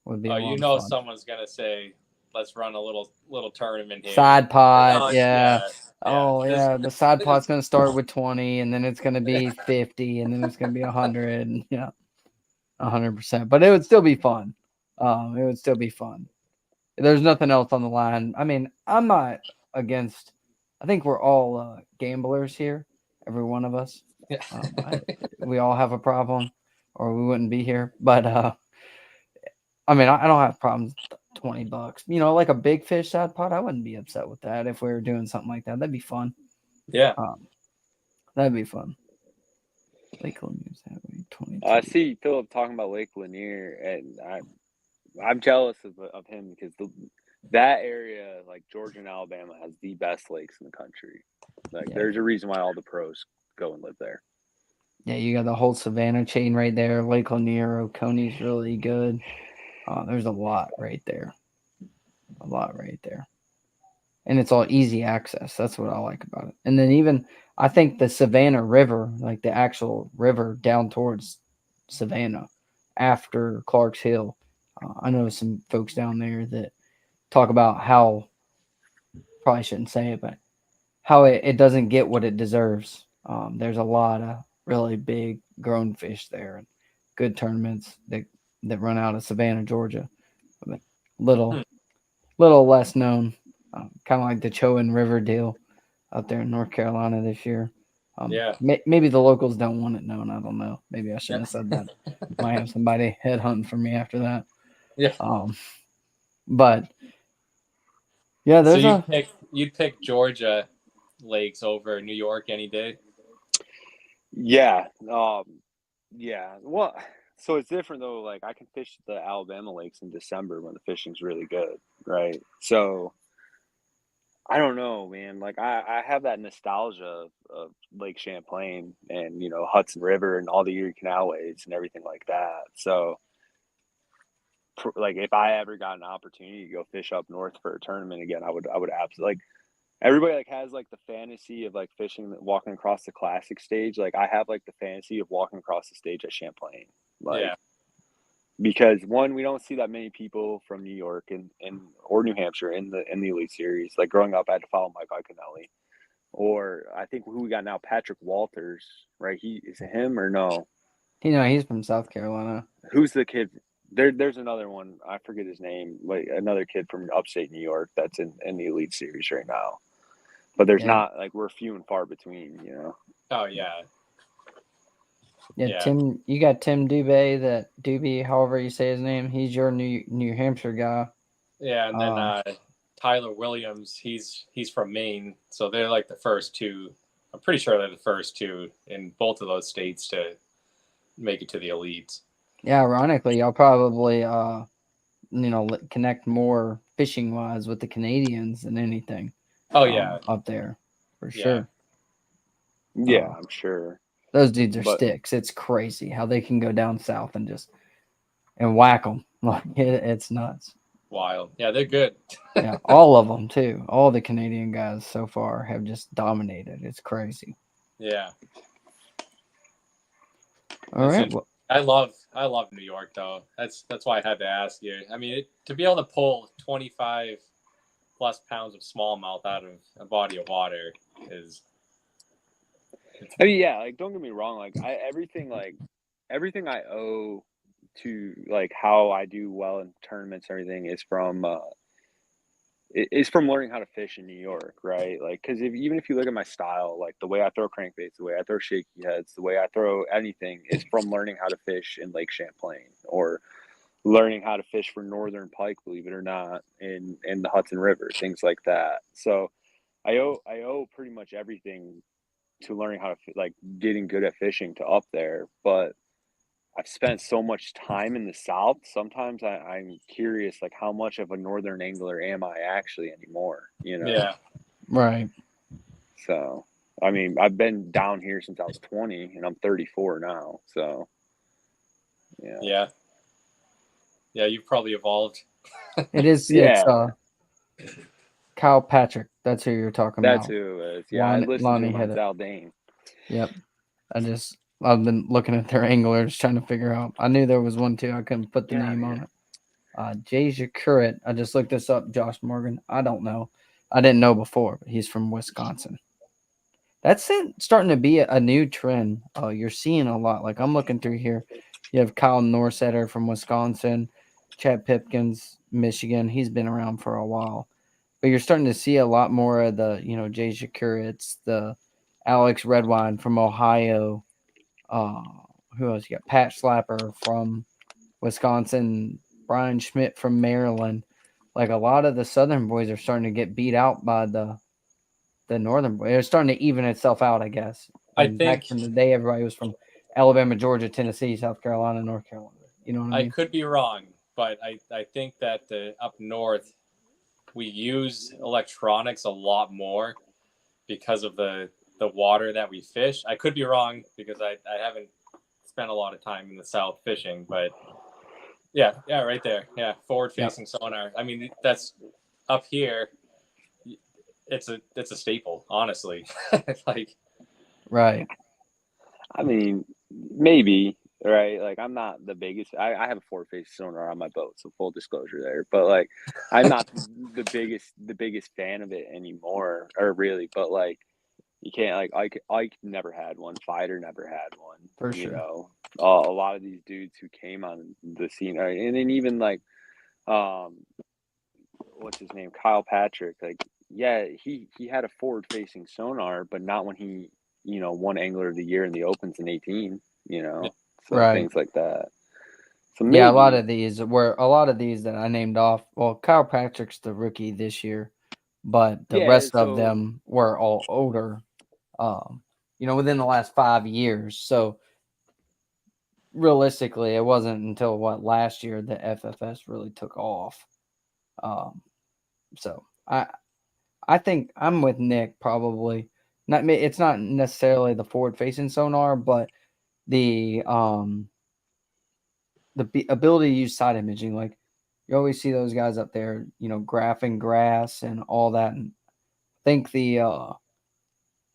Would be a lot of fun. Someone's gonna say, let's run a little tournament here. Side pot, Oh, yeah. Oh, yeah. The side pot's gonna start with 20, and then it's gonna be 50, and then it's gonna be 100. Yeah, 100%. But it would still be fun. It would still be fun. There's nothing else on the line. I mean, I'm not against. I think we're all gamblers here. Every one of us. We all have a problem, or we wouldn't be here. But I mean, I don't have problems. $20, like a big fish side pot. I wouldn't be upset with that if we were doing something like that. That'd be fun. Yeah. That'd be fun. Lake Lanier's that way. 22. I see Philip talking about Lake Lanier, and I'm jealous of him because that area, like Georgia and Alabama, has the best lakes in the country. Like, there's a reason why all the pros go and live there. Yeah, you got the whole Savannah chain right there. Lake Lanier, Oconee's really good. There's a lot right there. And it's all easy access. That's what I like about it. And then even, I think the Savannah River, like the actual river down towards Savannah after Clark's Hill, I know some folks down there that talk about how, probably shouldn't say it, but how it doesn't get what it deserves. There's a lot of really big grown fish there and good tournaments that run out of Savannah, Georgia. But little less known, kind of like the Chowan River deal out there in North Carolina this year. Yeah. Maybe the locals don't want it known. I don't know. Maybe I shouldn't Yeah. have said that. Might have somebody headhunting for me after that. Yeah. But yeah, So there's you'd pick Georgia lakes over New York any day. Yeah. Yeah. Well, so it's different though. Like I can fish the Alabama lakes in December when the fishing's really good, right? So I don't know, man. Like I have that nostalgia of Lake Champlain and Hudson River and all the Erie Canalways and everything like that. So like if I ever got an opportunity to go fish up north for a tournament again, I would absolutely like everybody like has like the fantasy of like fishing walking across the classic stage. Like I have like the fantasy of walking across the stage at Champlain. Like Yeah. because one, we don't see that many people from New York and or New Hampshire in the Elite Series. Like growing up, I had to follow Mike Iaconelli, or I think who we got now, Patrick Walters, right? He is it him or no? he's from South Carolina. Who's the kid? There's another one. I forget his name. Like another kid from upstate New York that's in the Elite Series right now. But there's Yeah. not like we're few and far between. Oh yeah. Yeah, Yeah. Tim. You got Tim Dubé, however you say his name. He's your New Hampshire guy. Yeah, and then Tyler Williams, he's from Maine, so they're like the first two. I'm pretty sure they're the first two in both of those states to make it to the elites. Yeah, ironically, y'all probably connect more fishing wise with the Canadians than anything. Oh yeah, up there for yeah, sure. Yeah, I'm sure. Those dudes are But sticks. It's crazy how they can go down south and just whack them. Like it's nuts. wild. Yeah, they're good. Yeah, all of them too. All the Canadian guys so far have just dominated. It's crazy. Yeah. All right. Well, I love New York though. That's why I had to ask you. I mean, to be able to pull 25 plus pounds of smallmouth out of a body of water is. I mean, yeah, like don't get me wrong. Like everything I owe to like how I do well in tournaments and everything is from learning how to fish in New York, right? Like, because even if you look at my style, like the way I throw crankbaits, the way I throw shaky heads, the way I throw anything is from learning how to fish in Lake Champlain or learning how to fish for northern pike, believe it or not, in the Hudson River, things like that. So I owe pretty much everything to learning how to like getting good at fishing to up there, but I've spent so much time in the South. Sometimes I'm curious, like how much of a northern angler am I actually anymore? Yeah. Right. So, I mean, I've been down here since I was 20, and I'm 34 now. So, yeah. Yeah. Yeah, you've probably evolved. It is. Yeah. It's Kyle Patrick. That's who you're talking That's about. who it is. Yeah, I listened Lonnie to him hit on it. Zaldane. Yep. I've been looking at their anglers trying to figure out. I knew there was one too. I couldn't put the name on it. Jay Currett. I just looked this up. Josh Morgan. I don't know. I didn't know before, but he's from Wisconsin. That's starting to be a new trend. You're seeing a lot. Like I'm looking through here. You have Kyle Norsetter from Wisconsin, Chad Pipkins, Michigan. He's been around for a while. But you're starting to see a lot more of the, Jay Currett's, the Alex Redwine from Ohio. Who else? You got Pat Slapper from Wisconsin, Brian Schmidt from Maryland. Like a lot of the Southern boys are starting to get beat out by the Northern boys. It's starting to even itself out, I guess. I And think back in the day, everybody was from Alabama, Georgia, Tennessee, South Carolina, North Carolina. You know what I mean? I could be wrong, but I think that up north we use electronics a lot more because of the water that we fish. I could be wrong because I haven't spent a lot of time in the South fishing, but yeah, right there. Yeah, forward facing sonar. I mean, that's up here. It's a staple, honestly. Like, right. I mean, maybe, right? Like, I'm not the biggest. I have a forward-facing sonar on my boat, so full disclosure there. But like, I'm not the biggest fan of it anymore, or really. But like, you can't like Ike never had one. Fighter never had one. For sure. A lot of these dudes who came on the scene, and then even like, what's his name, Kyle Patrick. Like, yeah, he had a forward-facing sonar, but not when he one angler of the year in the Opens in 18, so Right. things like that. So Yeah, a lot maybe, of these that I named off. Well, Kyle Patrick's the rookie this year, but the yeah. rest of So them were all older. Within the last 5 years. So realistically, it wasn't until last year that FFS really took off. So I think I'm with Nick probably. Not me. It's not necessarily the forward facing sonar, but the ability to use side imaging. Like you always see those guys up there, graphing grass and all that. And I think the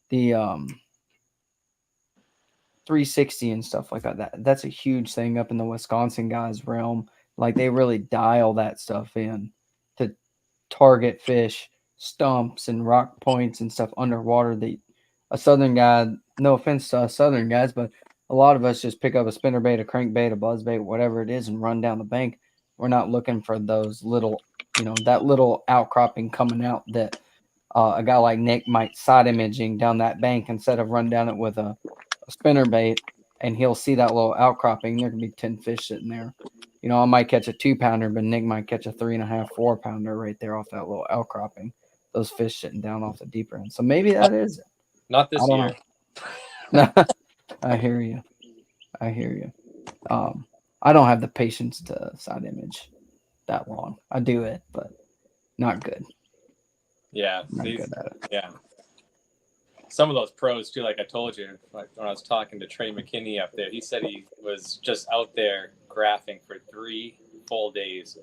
360 and stuff like that. That's a huge thing up in the Wisconsin guys' realm. Like they really dial that stuff in to target fish, stumps, and rock points and stuff underwater. That a southern guy, no offense to us southern guys, but a lot of us just pick up a spinnerbait, a crankbait, a buzzbait, whatever it is, and run down the bank. We're not looking for those little, that little outcropping coming out that a guy like Nick might side imaging down that bank instead of run down it with a spinnerbait, and he'll see that little outcropping. There can be 10 fish sitting there. I might catch a 2-pounder, but Nick might catch a 3.5, 4-pounder right there off that little outcropping. Those fish sitting down off the deeper end. So maybe that is it. Not this year. Know. I hear you. I don't have the patience to side image that long. I do it, but not good. Yeah. Not good at it. Yeah. Some of those pros too, like I told you, like when I was talking to Trey McKinney up there, he said he was just out there graphing for 3 full days.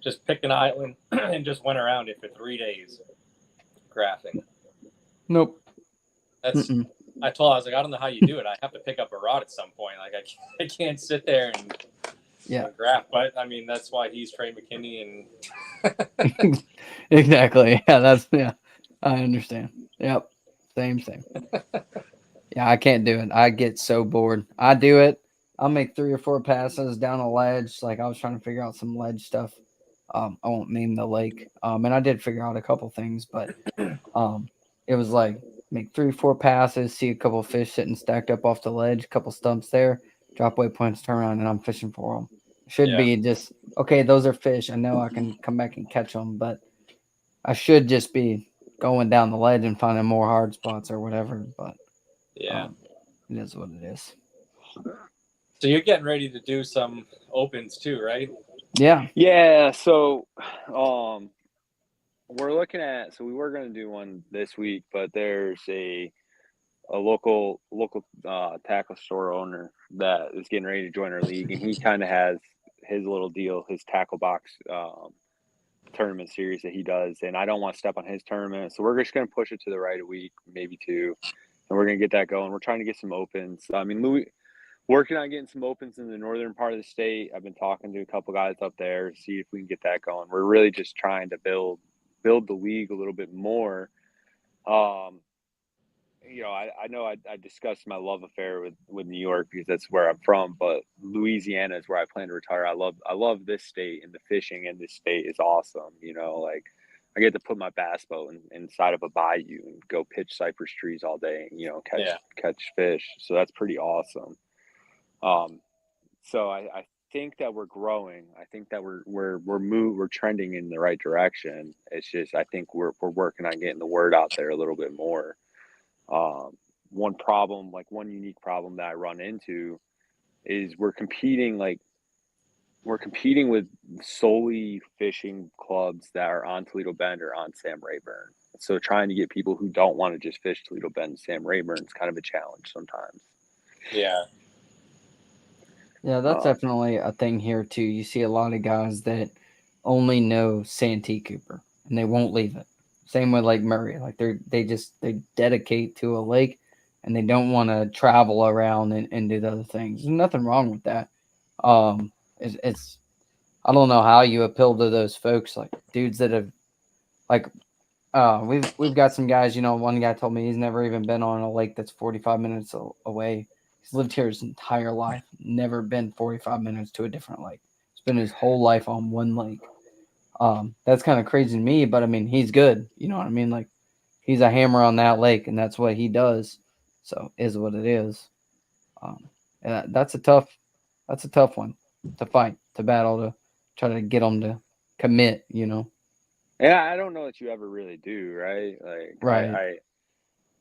Just picked an island and just went around it for 3 days graphing. Nope. That's Mm-mm. I told him, I was like, I don't know how you do it. I have to pick up a rod at some point. Like I can't sit there and graph. But I mean, that's why he's Trey McKinney and Exactly. Yeah, I understand. Yep. Same. Yeah, I can't do it. I get so bored. I do it. I'll make 3 or 4 passes down a ledge. Like I was trying to figure out some ledge stuff. I won't name the lake. And I did figure out a couple things, but it was like make 3 or 4 passes, see a couple of fish sitting stacked up off the ledge, a couple stumps there, drop waypoints, turn around, and I'm fishing for them. Should be just okay. Those are fish. I know I can come back and catch them, but I should just be going down the ledge and finding more hard spots or whatever. But it is what it is. So you're getting ready to do some opens too, right? Yeah. Yeah. So, we're looking at. So we were going to do one this week, but there's a local tackle store owner that is getting ready to join our league, and he kind of has his little deal, his tackle box tournament series that he does, and I don't want to step on his tournament, so we're just going to push it to the right a week, maybe 2, and we're going to get that going. We're trying to get some opens. I mean, working on getting some opens in the northern part of the state. I've been talking to a couple guys up there to see if we can get that going. We're really just trying to build the league a little bit more. I know I discussed my love affair with New York because that's where I'm from, but Louisiana is where I plan to retire. I love this state, and the fishing in this state is awesome. Like I get to put my bass boat inside of a bayou and go pitch cypress trees all day and, catch fish. So that's pretty awesome. So I think that we're growing. I think that we're trending in the right direction. It's just I think we're working on getting the word out there a little bit more. One unique problem that I run into is we're competing with solely fishing clubs that are on Toledo Bend or on Sam Rayburn. So trying to get people who don't want to just fish Toledo Bend and Sam Rayburn is kind of a challenge sometimes. Yeah, that's definitely a thing here too. You see a lot of guys that only know Santee Cooper and they won't leave it. Same with Lake Murray. Like they dedicate to a lake and they don't want to travel around and do the other things. There's nothing wrong with that. It's I don't know how you appeal to those folks, like dudes that have like we've got some guys, one guy told me he's never even been on a lake that's 45 minutes away. He's lived here his entire life, never been 45 minutes to a different lake. Spent his whole life on one lake. That's kind of crazy to me, but I mean, he's good. You know what I mean? Like he's a hammer on that lake and that's what he does. So is what it is. And that's a tough one to fight, to battle, to try to get them to commit. And I don't know that you ever really do, right? Like Right.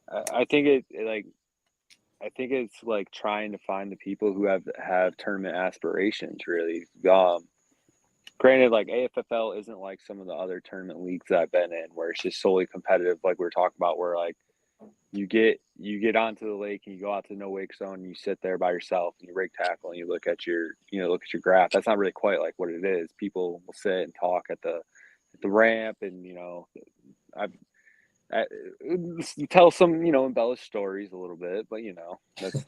I think I think it's like trying to find the people who have tournament aspirations. Really, granted, like AFFL isn't like some of the other tournament leagues that I've been in, where it's just solely competitive, like we were talking about, where like you get onto the lake and you go out to the no wake zone and you sit there by yourself and you rig tackle and you look at your graph. That's not really quite like what it is. People will sit and talk at the ramp, and I've I, tell some embellished stories a little bit, but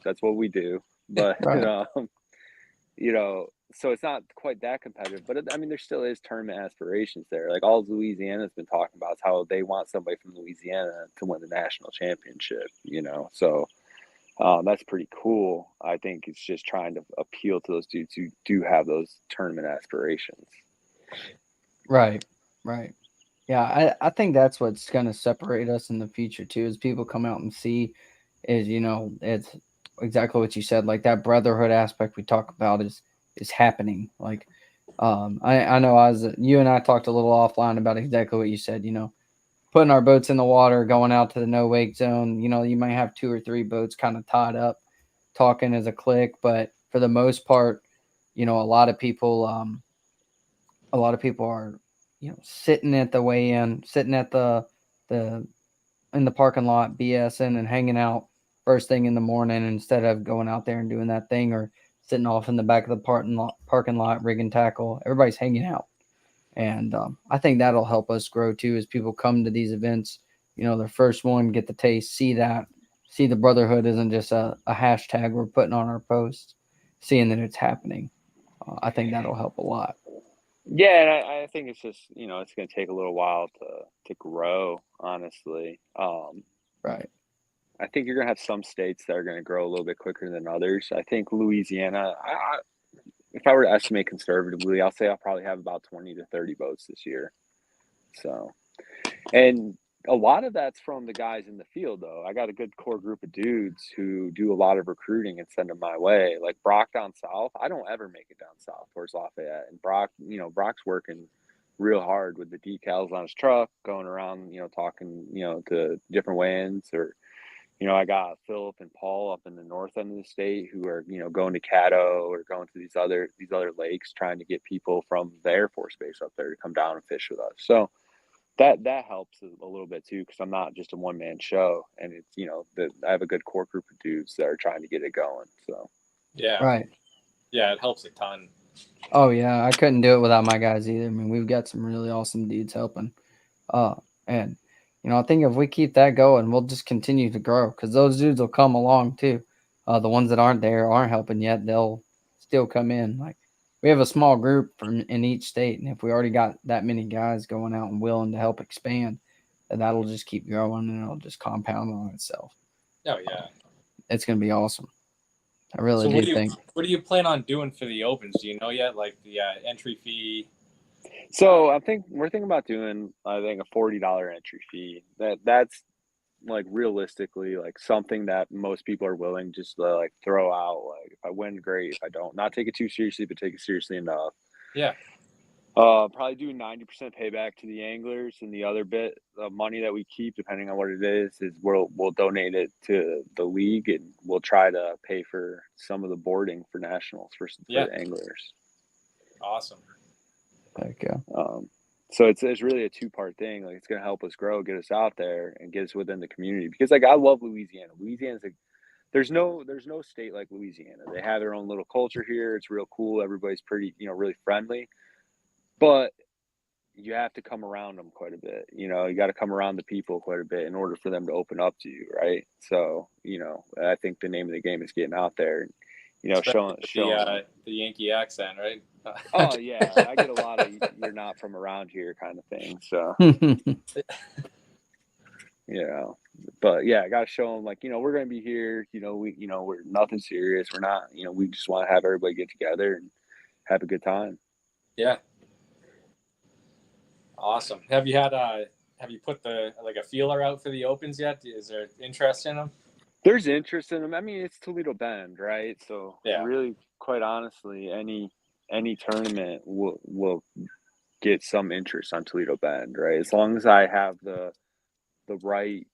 that's what we do. But Right. so it's not quite that competitive, but I mean, there still is tournament aspirations there. Like all Louisiana's been talking about is how they want somebody from Louisiana to win the national championship. So that's pretty cool. I think it's just trying to appeal to those dudes who do have those tournament aspirations. Right. Yeah, I think that's what's going to separate us in the future too, is people come out and see, is it's exactly what you said, like that brotherhood aspect we talk about is happening. Like, I know you and I talked a little offline about exactly what you said. Putting our boats in the water, going out to the no wake zone. You might have 2 or 3 boats kind of tied up, talking as a clique, but for the most part, a lot of people, are sitting at the weigh-in, sitting at the in the parking lot, BSing and hanging out first thing in the morning instead of going out there and doing that thing, or sitting off in the back of the parking lot rigging tackle. Everybody's hanging out, and I think that'll help us grow too as people come to these events. Their first one, get the taste, see the brotherhood isn't just a hashtag we're putting on our posts, seeing that it's happening. I think that'll help a lot. Yeah, and I think it's just it's going to take a little while to grow. Honestly, Right. I think you're going to have some states that are going to grow a little bit quicker than others. I think Louisiana. If I were to estimate conservatively, I'll say I'll probably have about 20 to 30 boats this year. So, and a lot of that's from the guys in the field, though. I got a good core group of dudes who do a lot of recruiting and send them my way. Like Brock down south, I don't ever make it down south towards Lafayette. And Brock's working real hard with the decals on his truck, going around, talking, to different weigh-ins. Or, I got Philip and Paul up in the north end of the state who are, going to Caddo or going to these other lakes, trying to get people from the Air Force Base up there to come down and fish with us. So that helps a little bit too, because I'm not just a one-man show, and it's I have a good core group of dudes that are trying to get it going. So Yeah. Right. Yeah, it helps a ton. Oh yeah, I couldn't do it without my guys either. I mean, we've got some really awesome dudes helping. And I think if we keep that going, we'll just continue to grow, because those dudes will come along too. The ones that aren't helping yet, they'll still come in. Like, we have a small group in each state, and if we already got that many guys going out and willing to help expand, then that'll just keep growing and it'll just compound on itself. Oh yeah, It's gonna be awesome. I really do think. What do you plan on doing for the opens? Do you know yet? Like the entry fee? So we're thinking about doing, I think, a $40 entry fee. That's like realistically like something that most people are willing just to like throw out. Like, if I win, great. If I don't, not take it too seriously, but take it seriously enough. Yeah. Probably do 90% payback to the anglers, and the other bit of money that we keep, depending on what it is we'll donate it to the league, and we'll try to pay for some of the boarding for nationals for the anglers. Awesome. Heck yeah. So it's really a 2-part thing. Like, it's going to help us grow, get us out there, and get us within the community. Because like, I love Louisiana. There's no state like Louisiana. They have their own little culture here. It's real cool. Everybody's pretty, really friendly. But you have to come around them quite a bit. You got to come around the people quite a bit in order for them to open up to you, right? So, I think the name of the game is getting out there, showing the Yankee accent, right? Oh yeah, I get a lot of "you're not from around here" kind of thing. So, but yeah, I got to show them, like, we're going to be here. We're nothing serious. We're not. We just want to have everybody get together and have a good time. Yeah. Awesome. Have you put a feeler out for the opens yet? Is there interest in them? There's interest in them. I mean, it's Toledo Bend, right? So Yeah. really, quite honestly, any tournament will get some interest on Toledo Bend, right? As long as I have the right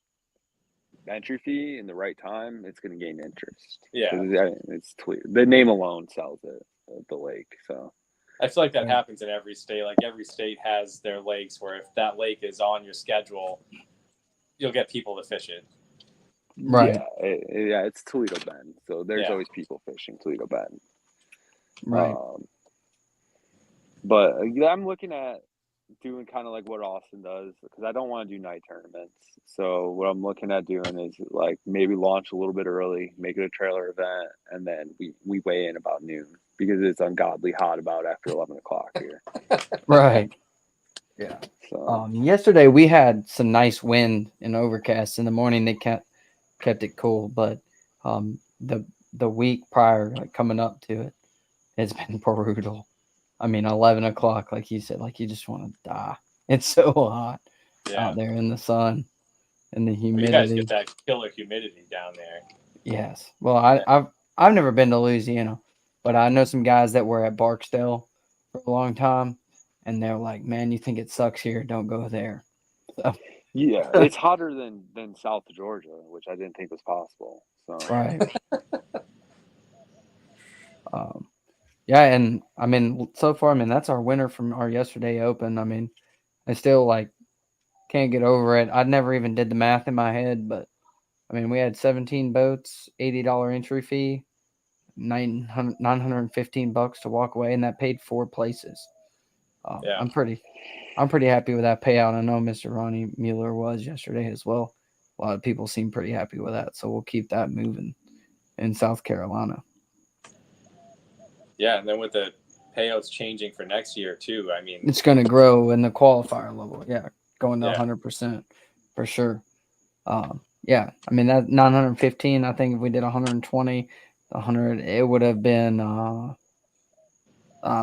entry fee and the right time, it's going to gain interest. Yeah. 'Cause it's the name alone sells it, the lake. So I feel like that Right. happens in every state. Like every state has their lakes where if that lake is on your schedule, you'll get people to fish it. Right. yeah, it's Toledo Bend. So there's Yeah. always people fishing Toledo Bend. Right. But I'm looking at doing kind of like what Austin does because I don't want to do night tournaments. So what I'm looking at doing is like maybe launch a little bit early, make it a trailer event, and then we weigh in about noon because it's ungodly hot about after 11 o'clock here. Right. Yeah. So Yesterday we had some nice wind and overcast in the morning. They kept it cool, but the week prior, like coming up to it, it's been brutal. I mean, 11 o'clock, like you said, like you just want to die. It's so hot out there in the sun and the humidity. Well, you guys get that killer humidity down there. Yes. Well, I've never been to Louisiana, but I know some guys that were at Barksdale for a long time, and they're like, "Man, you think it sucks here? Don't go there." So, yeah, it's hotter than South Georgia, which I didn't think was possible. So right. Yeah, and I mean, so far, I mean, that's our winner from our yesterday open. I mean, I still like can't get over it. I never even did the math in my head, but I mean, we had 17 boats, $80 entry fee, $915 to walk away, and that paid 4 places. I'm pretty happy with that payout. I know Mr. Ronnie Mueller was yesterday as well. A lot of people seem pretty happy with that, so we'll keep that moving in South Carolina. Yeah, and then with the payouts changing for next year too, I mean, it's going to grow in the qualifier level. Yeah, going to 100% for sure. Yeah, I mean that 915. I think if we did 120, 100, it would have been. I'm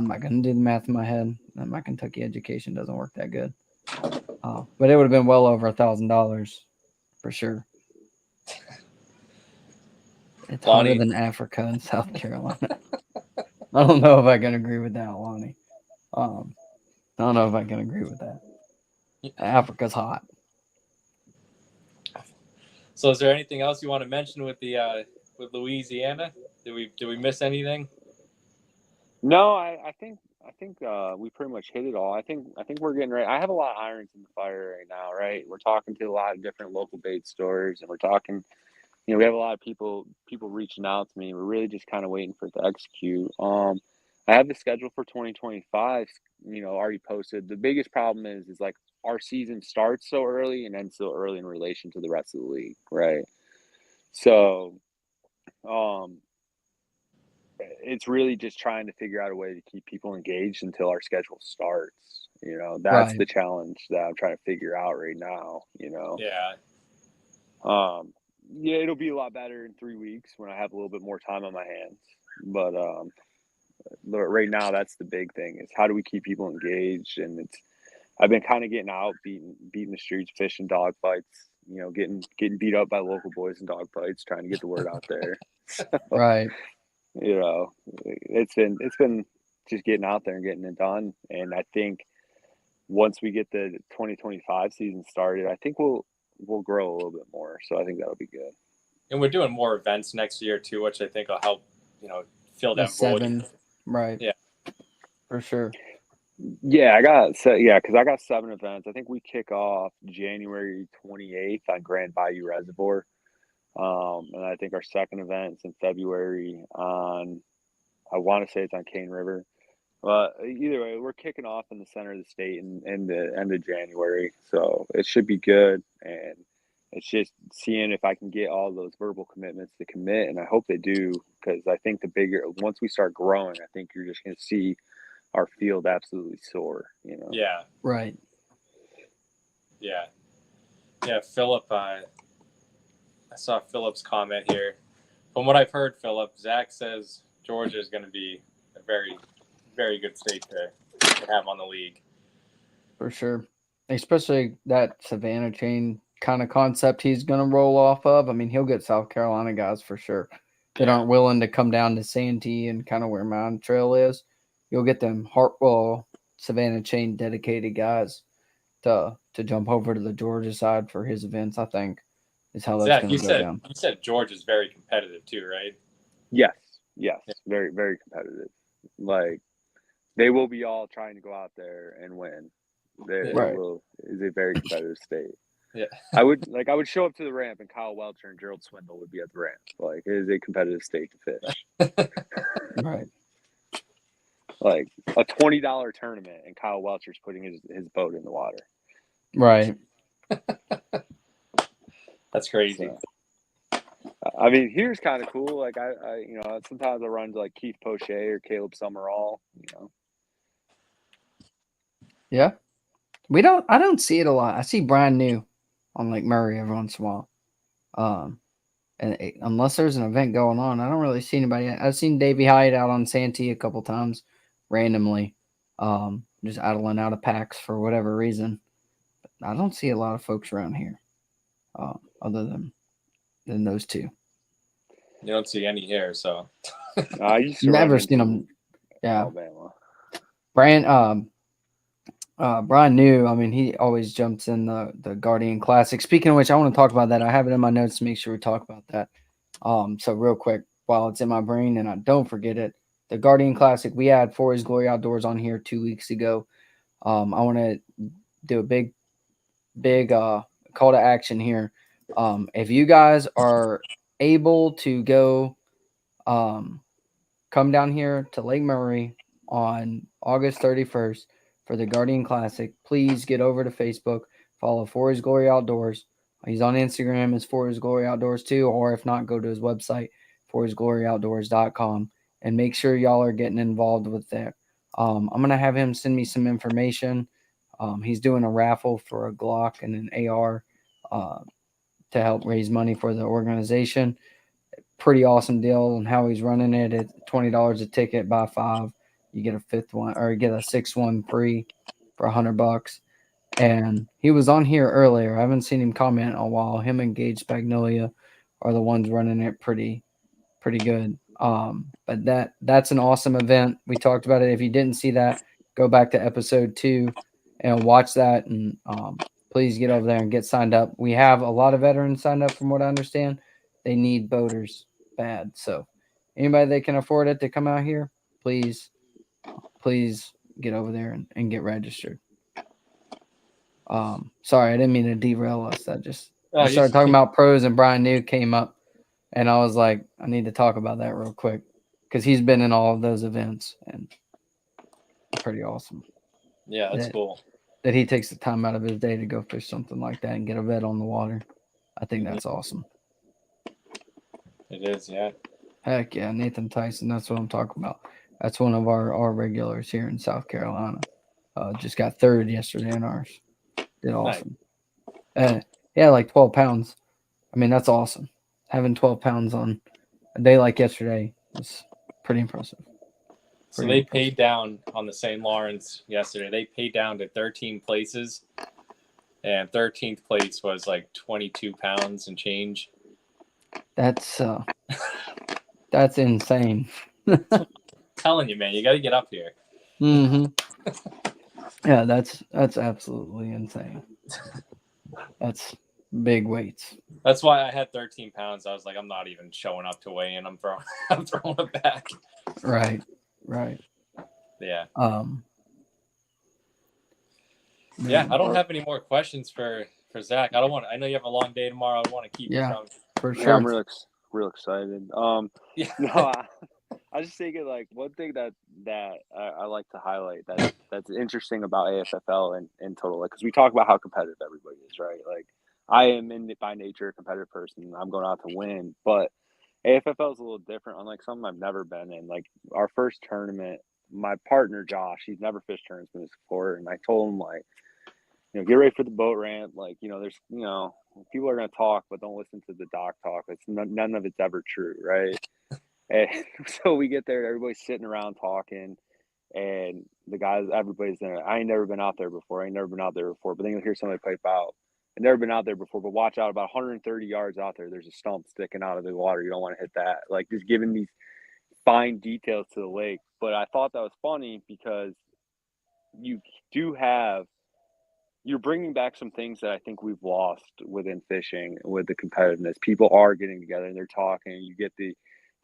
not going to do the math in my head. My Kentucky education doesn't work that good. But it would have been well over $1,000 for sure. It's hotter than Africa in South Carolina. I don't know if I can agree with that, Lonnie. I don't know if I can agree with that. Africa's hot. So, is there anything else you want to mention with the with Louisiana? Did we miss anything? No, I think we pretty much hit it all. I think we're getting ready. I have a lot of irons in the fire right now, right? We're talking to a lot of different local bait stores, and we're talking. We have a lot of people reaching out to me. We're really just kind of waiting for it to execute. I have the schedule for 2025, already posted. The biggest problem is like our season starts so early and ends so early in relation to the rest of the league, right? So, it's really just trying to figure out a way to keep people engaged until our schedule starts. That's Right. the challenge that I'm trying to figure out right now. Yeah, it'll be a lot better in 3 weeks when I have a little bit more time on my hands. But right now, that's the big thing is how do we keep people engaged? And I've been kind of getting out, beating the streets, fishing dog fights. Getting beat up by local boys in dog fights, trying to get the word out there. So, right. It's been just getting out there and getting it done. And I think once we get the 2025 season started, I think we'll grow a little bit more. So I think that'll be good. And we're doing more events next year too, which I think will help, fill that void. Right. Yeah. For sure. Yeah, because I got 7 events. I think we kick off January 28th on Grand Bayou Reservoir. And I think our second event's in February I want to say it's on Cane River. But either way, we're kicking off in the center of the state in the end of January. So it should be good. And it's just seeing if I can get all those verbal commitments to commit. And I hope they do, because I think once we start growing, I think you're just going to see our field absolutely soar, Yeah. Right. Yeah. Yeah. Philip, I saw Philip's comment here. From what I've heard, Philip, Zach says Georgia is going to be a very, very good state to have on the league. For sure. Especially that Savannah chain kind of concept he's going to roll off of. I mean, he'll get South Carolina guys for sure that aren't willing to come down to Santee and kind of where Mountain Trail is. You'll get them Hartwell, Savannah Chain dedicated guys to jump over to the Georgia side for his events, I think, is how that's Zach, going to go down. You said George is very competitive too, right? Yes, very, very competitive. Like, they will be all trying to go out there and win. It is a very competitive state. Yeah. I would show up to the ramp and Kyle Welcher and Gerald Swindle would be at the ramp. Like, it is a competitive state to fish. Right. Like a $20 tournament and Kyle Welcher's putting his boat in the water. Right. That's crazy. So, I mean, here's kind of cool. Like I sometimes I run to like Keith Poche or Caleb Summerall, Yeah. I don't see it a lot. I see Brian New on Lake Murray every once in a while. Unless there's an event going on, I don't really see anybody. I've seen Davey Hyde out on Santee a couple times randomly, just idling out of packs for whatever reason. But I don't see a lot of folks around here, other than those two. You don't see any here, so I used to never seen them. Yeah, Alabama. Brian New, I mean, he always jumps in the Guardian Classic. Speaking of which, I want to talk about that. I have it in my notes to make sure we talk about that. So real quick, while it's in my brain and I don't forget it, the Guardian Classic, we had For His Glory Outdoors on here 2 weeks ago. I want to do a big call to action here. If you guys are able to go come down here to Lake Murray on August 31st for the Guardian Classic, please get over to Facebook, follow For His Glory Outdoors. He's on Instagram as For His Glory Outdoors too, or if not, go to his website, forhisgloryoutdoors.com, and make sure y'all are getting involved with that. I'm going to have him send me some information. He's doing a raffle for a Glock and an AR to help raise money for the organization. Pretty awesome deal on how he's running it. It's $20 a ticket, buy 5. You get a 5th one, or you get a 6th one free for $100. And he was on here earlier. I haven't seen him comment in a while. Him and Gage Spagnolia are the ones running it pretty good. But that's an awesome event. We talked about it. If you didn't see that, go back to episode 2 and watch that. And please get over there and get signed up. We have a lot of veterans signed up, from what I understand. They need boaters bad. So anybody that can afford it to come out here, please get over there and get registered. Sorry, I didn't mean to derail us. I started talking about pros and Brian New came up, and I was like, I need to talk about that real quick because he's been in all of those events and pretty awesome. Yeah, that's cool. That he takes the time out of his day to go fish something like that and get a vet on the water. I think that's awesome. It is, yeah. Heck yeah, Nathan Tyson. That's what I'm talking about. That's one of our regulars here in South Carolina. Just got 3rd yesterday in ours. Did awesome. Nice. Yeah, like 12 pounds. I mean, that's awesome. Having 12 pounds on a day like yesterday was pretty impressive. So they paid down on the St. Lawrence yesterday. They paid down to 13 places, and 13th place was like 22 pounds and change. That's insane. I'm telling you, man, you got to get up here. Mm-hmm. Yeah, that's absolutely insane. That's big weights. That's why I had 13 pounds. I was like, I'm not even showing up to weigh in. I'm throwing it back. Right. Yeah. Yeah, I don't have any more questions for Zach. I know you have a long day tomorrow. I don't want to keep you from. For sure. Yeah, I'm real excited. Yeah. No, I just think like one thing that I like to highlight that's interesting about AFFL in total, like, because we talk about how competitive everybody is, right? Like, I am by nature a competitive person. I'm going out to win, but AFFL is a little different. Unlike something I've never been in. Like, our first tournament, my partner Josh, he's never fished tournaments before, and I told him, like, get ready for the boat ramp. Like, there's, people are going to talk, but don't listen to the doc talk. It's none of it's ever true, right? And so we get there, everybody's sitting around talking, and everybody's there. I ain't never been out there before. But then you'll hear somebody pipe out, I've never been out there before, but watch out, about 130 yards out there, there's a stump sticking out of the water. You don't want to hit that. Like, just giving these fine details to the lake. But I thought that was funny because you do have, you're bringing back some things that I think we've lost within fishing with the competitiveness. People are getting together and they're talking. You get the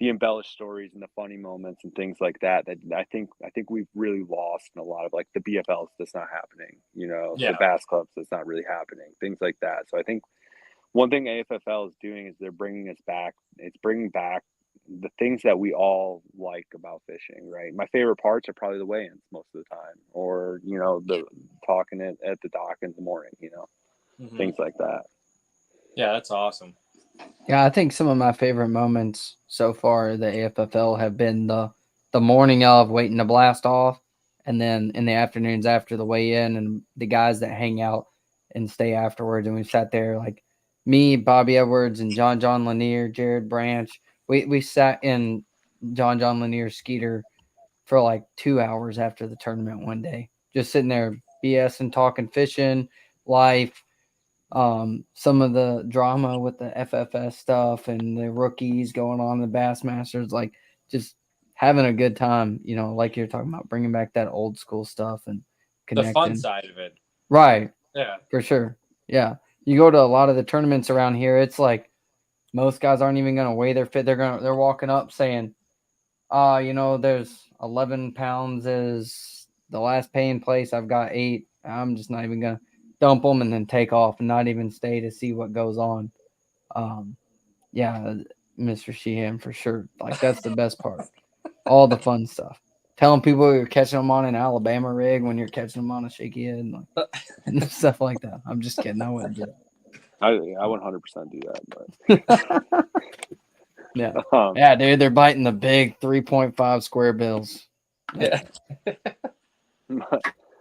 embellished stories and the funny moments and things like that. That I think we've really lost in a lot of, like, the BFLs. That's not happening. You know, Yeah. the bass clubs. That's not really happening. Things like that. So I think one thing AFFL is doing is they're bringing us back. It's bringing back the things that we all like about fishing, right? My favorite parts are probably the weigh-ins most of the time, or, you know, the talking at the dock in the morning, you know, things like that. Yeah, that's awesome. Yeah, I think some of my favorite moments so far at the AFFL have been the morning of waiting to blast off, and then in the afternoons after the weigh-in, and the guys that hang out and stay afterwards. And we sat there, like me, Bobby Edwards, and John Lanier, Jared Branch. We sat in John Lanier's Skeeter for like 2 hours after the tournament one day, just sitting there BSing, talking fishing, life. Some of the drama with the FFS stuff and the rookies going on the Bassmasters, like just having a good time, you know, like you're talking about, bringing back that old school stuff and connecting. The fun side of it. Right. Yeah. For sure. Yeah. You go to a lot of the tournaments around here, it's like most guys aren't even going to weigh their fit. They're walking up saying, you know, there's 11 pounds is the last paying place. I've got 8. I'm just not even going to dump them and then take off and not even stay to see what goes on. Yeah, Mr. Sheehan, for sure. Like, that's the best part. All the fun stuff. Telling people you're catching them on an Alabama rig when you're catching them on a shaky head, like, and stuff like that. I'm just kidding. I wouldn't do I 100% do that. But yeah. Yeah, dude, they're biting the big 3.5 square bills. Yeah.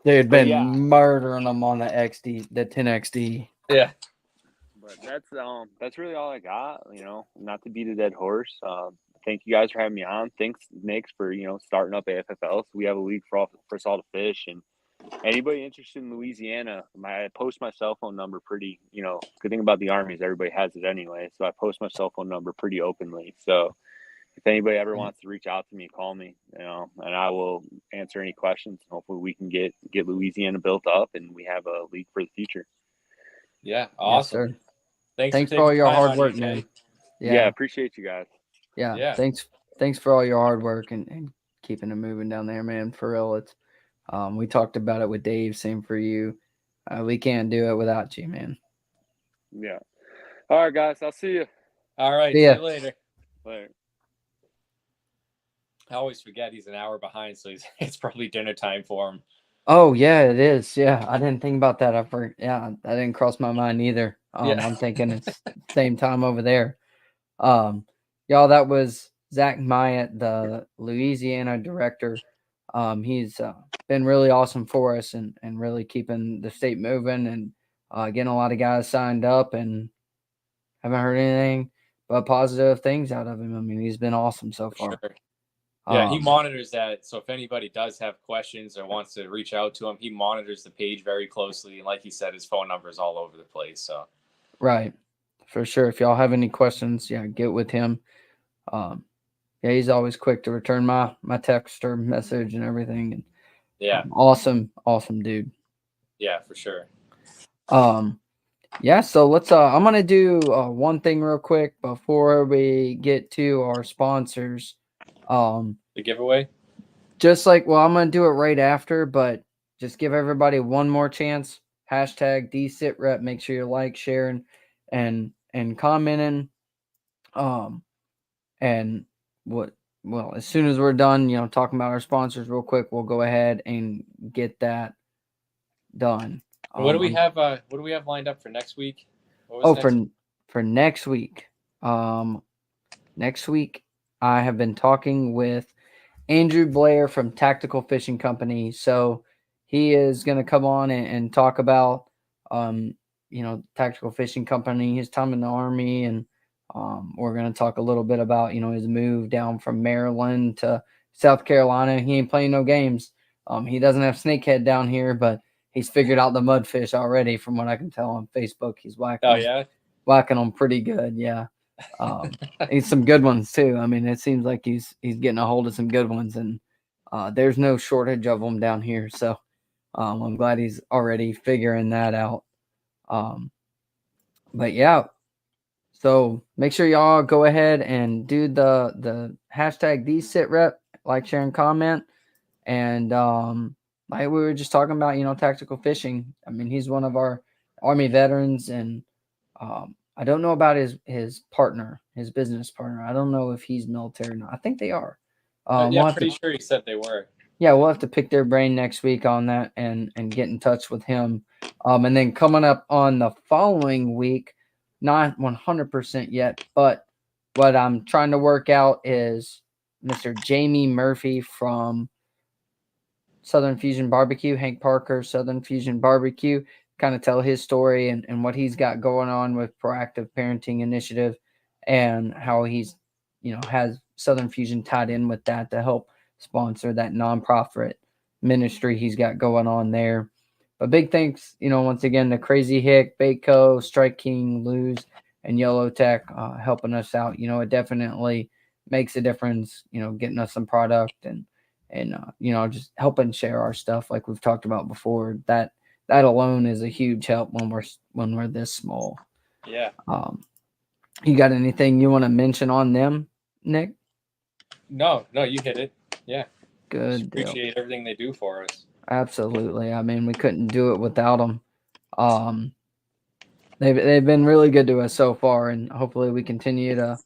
Dude, been murdering them on the 10XD. Yeah. But that's really all I got, you know, not to beat a dead horse. Thank you guys for having me on. Thanks, Nick, for, you know, starting up AFFL. So we have a league for us all to fish. And anybody interested in Louisiana, I post my cell phone number pretty, you know, good thing about the Army is everybody has it anyway. So I post my cell phone number pretty openly. So if anybody ever wants to reach out to me, call me, you know, and I will answer any questions. Hopefully we can get Louisiana built up and we have a league for the future. Yeah. Awesome. Yes, sir. Thanks for all your hard work, man. Yeah, appreciate you guys. Yeah. Thanks for all your hard work and keeping it moving down there, man. For real, it's we talked about it with Dave. Same for you. We can't do it without you, man. Yeah. All right, guys. I'll see you. All right. See ya. See you later. Later. I always forget he's an hour behind, so it's probably dinner time for him. Oh yeah, it is. Yeah, I didn't think about that. That didn't cross my mind either. I'm thinking it's same time over there. Y'all, that was Zack Myott, the Louisiana director. He's been really awesome for us and really keeping the state moving and getting a lot of guys signed up, and haven't heard anything but positive things out of him. I mean, he's been awesome so far. Sure. Yeah, he monitors that. So if anybody does have questions or wants to reach out to him, he monitors the page very closely. And like he said, his phone number is all over the place. So right, for sure. If y'all have any questions, get with him. He's always quick to return my text or message and everything. And awesome dude. Yeah, for sure. So let's I'm gonna do one thing real quick before we get to our sponsors. The giveaway? I'm gonna do it right after, but just give everybody one more chance. Hashtag #DSITREP. Make sure you like, sharing, and commenting. And as soon as we're done, talking about our sponsors real quick, we'll go ahead and get that done. What do we have? What do we have lined up for next week? For next week. Next week, I have been talking with Andrew Blair from Tactical Fishing Company. So he is going to come on and talk about, Tactical Fishing Company, his time in the Army, and we're going to talk a little bit about, his move down from Maryland to South Carolina. He ain't playing no games. He doesn't have snakehead down here, but he's figured out the mudfish already. From what I can tell on Facebook, he's Oh yeah. whacking them pretty good. Yeah. He's some good ones too. I mean, it seems like he's getting a hold of some good ones, and there's no shortage of them down here. So I'm glad he's already figuring that out. But yeah, so make sure y'all go ahead and do the hashtag #SITREP, like, share, and comment. And like we were just talking about, tactical fishing. I mean, he's one of our Army veterans, and I don't know about his partner, his business partner. I don't know if he's military or not. I think they are. Yeah, pretty sure he said they were. Yeah, we'll have to pick their brain next week on that and get in touch with him. And then coming up on the following week, not 100% yet, but what I'm trying to work out is Mr. Jamie Murphy from Southern Fusion Barbecue, Hank Parker, Southern Fusion Barbecue, kind of tell his story and what he's got going on with Proactive Parenting Initiative, and how he's, has Southern Fusion tied in with that to help sponsor that nonprofit ministry he's got going on there. But big thanks, once again, to Crazy Hick, Baitco, Strike King, Lose, and Yellow Tech helping us out. It definitely makes a difference, getting us some product and just helping share our stuff like we've talked about before. That alone is a huge help when we're this small. Yeah. You got anything you want to mention on them, Nick? No, you hit it. Yeah. Good deal. Appreciate everything they do for us. Absolutely. I mean, we couldn't do it without them. They've been really good to us so far, and hopefully we continue to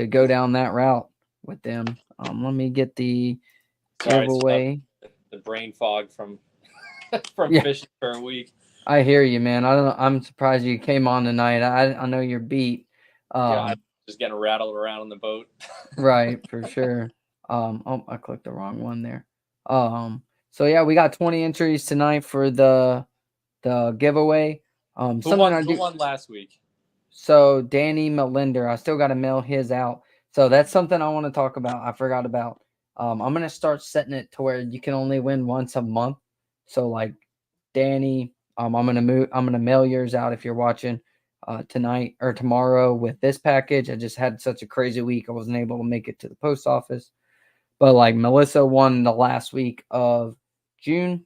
go down that route with them. Let me get the giveaway. The brain fog from fishing for a week. I hear you, man. I'm surprised you came on tonight. I know you're beat. I'm just getting rattled around on the boat. Right, for sure. I clicked the wrong one there. So yeah, we got 20 entries tonight for the giveaway. Who won last week? So Danny Melinder, I still got to mail his out. So that's something I want to talk about. I forgot about. I'm gonna start setting it to where you can only win once a month. So like Danny, I'm gonna mail yours out if you're watching tonight or tomorrow with this package. I just had such a crazy week, I wasn't able to make it to the post office. But like Melissa won the last week of June,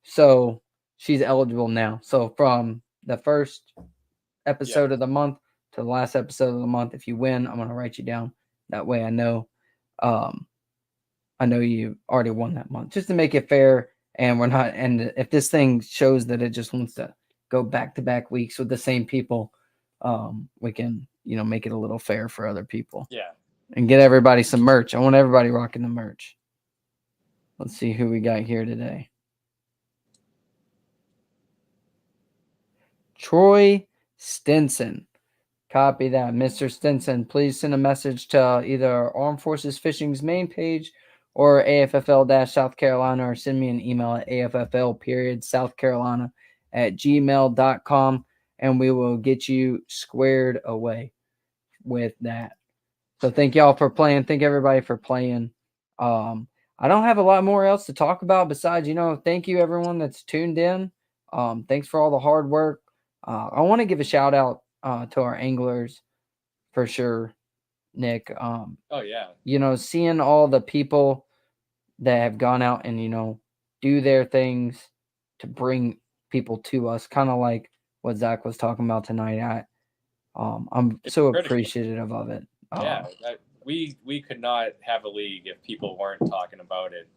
so she's eligible now. So from the first episode of the month to the last episode of the month, if you win, I'm gonna write you down. That way I know you already won that month, just to make it fair. And we're not, and if this thing shows that it just wants to go back-to-back weeks with the same people, we can, make it a little fair for other people. Yeah. And get everybody some merch. I want everybody rocking the merch. Let's see who we got here today. Troy Stinson. Copy that. Mr. Stinson, please send a message to either Armed Forces Fishing's main page or AFFL-South Carolina, or send me an email at AFFL.South Carolina@gmail.com, and we will get you squared away with that. So thank y'all for playing. Thank everybody for playing. I don't have a lot more else to talk about besides, thank you everyone that's tuned in. Thanks for all the hard work. I want to give a shout out to our anglers for sure, Nick. Oh yeah. Seeing all the people that have gone out and, do their things to bring people to us, kind of like what Zach was talking about tonight. I'm so appreciative of it. Yeah, we could not have a league if people weren't talking about it.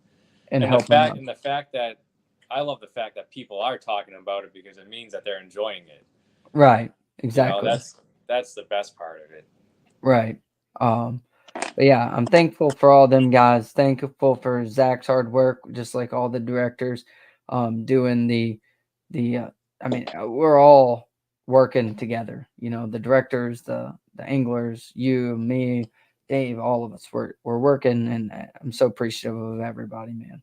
And the fact that I love the fact that people are talking about it, because it means that they're enjoying it. Right. Exactly. That's the best part of it. Right. But yeah, I'm thankful for all them guys. Thankful for Zach's hard work, just like all the directors, doing the I mean, we're all working together. The directors, the anglers, you, me, Dave, all of us. We're working, and I'm so appreciative of everybody, man.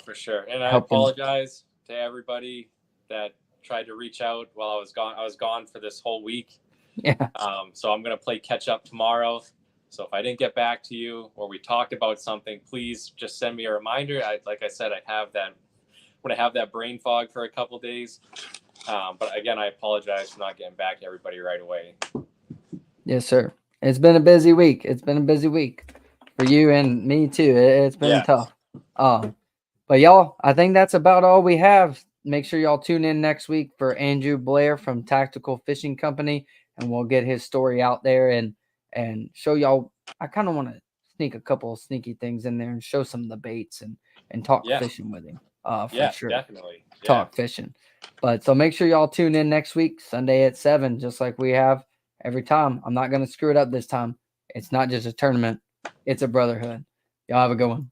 For sure. And I apologize to everybody that tried to reach out while I was gone. I was gone for this whole week. Yeah. So I'm gonna play catch up tomorrow. So if I didn't get back to you or we talked about something, please just send me a reminder. Like I said, I have that want to have that brain fog for a couple days. But again, I apologize for not getting back to everybody right away. Yes, sir. It's been a busy week. It's been a busy week for you and me too. It's been tough. But y'all, I think that's about all we have. Make sure y'all tune in next week for Andrew Blair from Tactical Fishing Company, and we'll get his story out there and show y'all. I kind of want to sneak a couple of sneaky things in there and show some of the baits and talk fishing with him. For sure. Definitely. Talk fishing. But so make sure y'all tune in next week, Sunday at 7, just like we have every time. I'm not going to screw it up this time. It's not just a tournament. It's a brotherhood. Y'all have a good one.